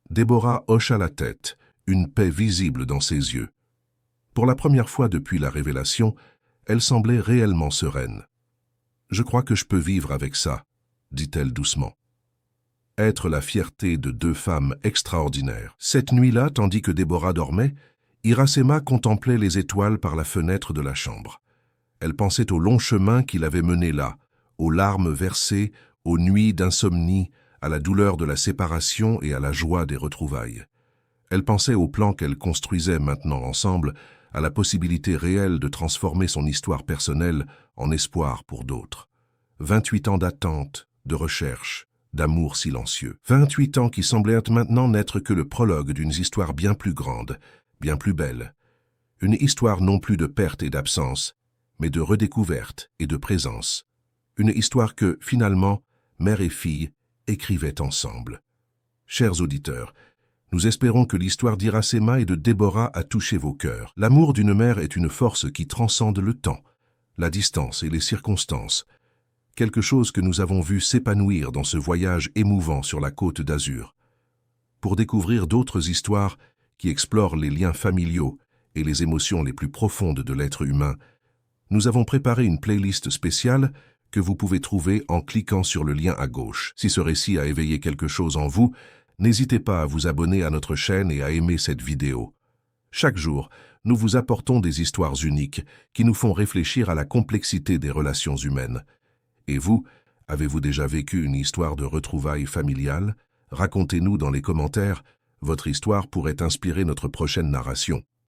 Déborah hocha la tête, une paix visible dans ses yeux. Pour la première fois depuis la révélation, elle semblait réellement sereine. « Je crois que je peux vivre avec ça, » dit-elle doucement. Être la fierté de 2 femmes extraordinaires. Cette nuit-là, tandis que Déborah dormait, Iracema contemplait les étoiles par la fenêtre de la chambre. Elle pensait au long chemin qui l'avait menée là, aux larmes versées, aux nuits d'insomnie, à la douleur de la séparation et à la joie des retrouvailles. Elle pensait au plan qu'elle construisait maintenant ensemble, à la possibilité réelle de transformer son histoire personnelle en espoir pour d'autres. 28 ans d'attente, de recherche, d'amour silencieux. 28 ans qui semblaient maintenant n'être que le prologue d'une histoire bien plus grande, bien plus belle. Une histoire non plus de perte et d'absence, mais de redécouverte et de présence. Une histoire que, finalement, mère et fille écrivaient ensemble. Chers auditeurs, nous espérons que l'histoire d'Iracema et de Déborah a touché vos cœurs. L'amour d'une mère est une force qui transcende le temps, la distance et les circonstances. Quelque chose que nous avons vu s'épanouir dans ce voyage émouvant sur la côte d'Azur. Pour découvrir d'autres histoires qui explore les liens familiaux et les émotions les plus profondes de l'être humain, nous avons préparé une playlist spéciale que vous pouvez trouver en cliquant sur le lien à gauche. Si ce récit a éveillé quelque chose en vous, n'hésitez pas à vous abonner à notre chaîne et à aimer cette vidéo. Chaque jour, nous vous apportons des histoires uniques qui nous font réfléchir à la complexité des relations humaines. Et vous, avez-vous déjà vécu une histoire de retrouvailles familiales? Racontez-nous dans les commentaires, votre histoire pourrait inspirer notre prochaine narration.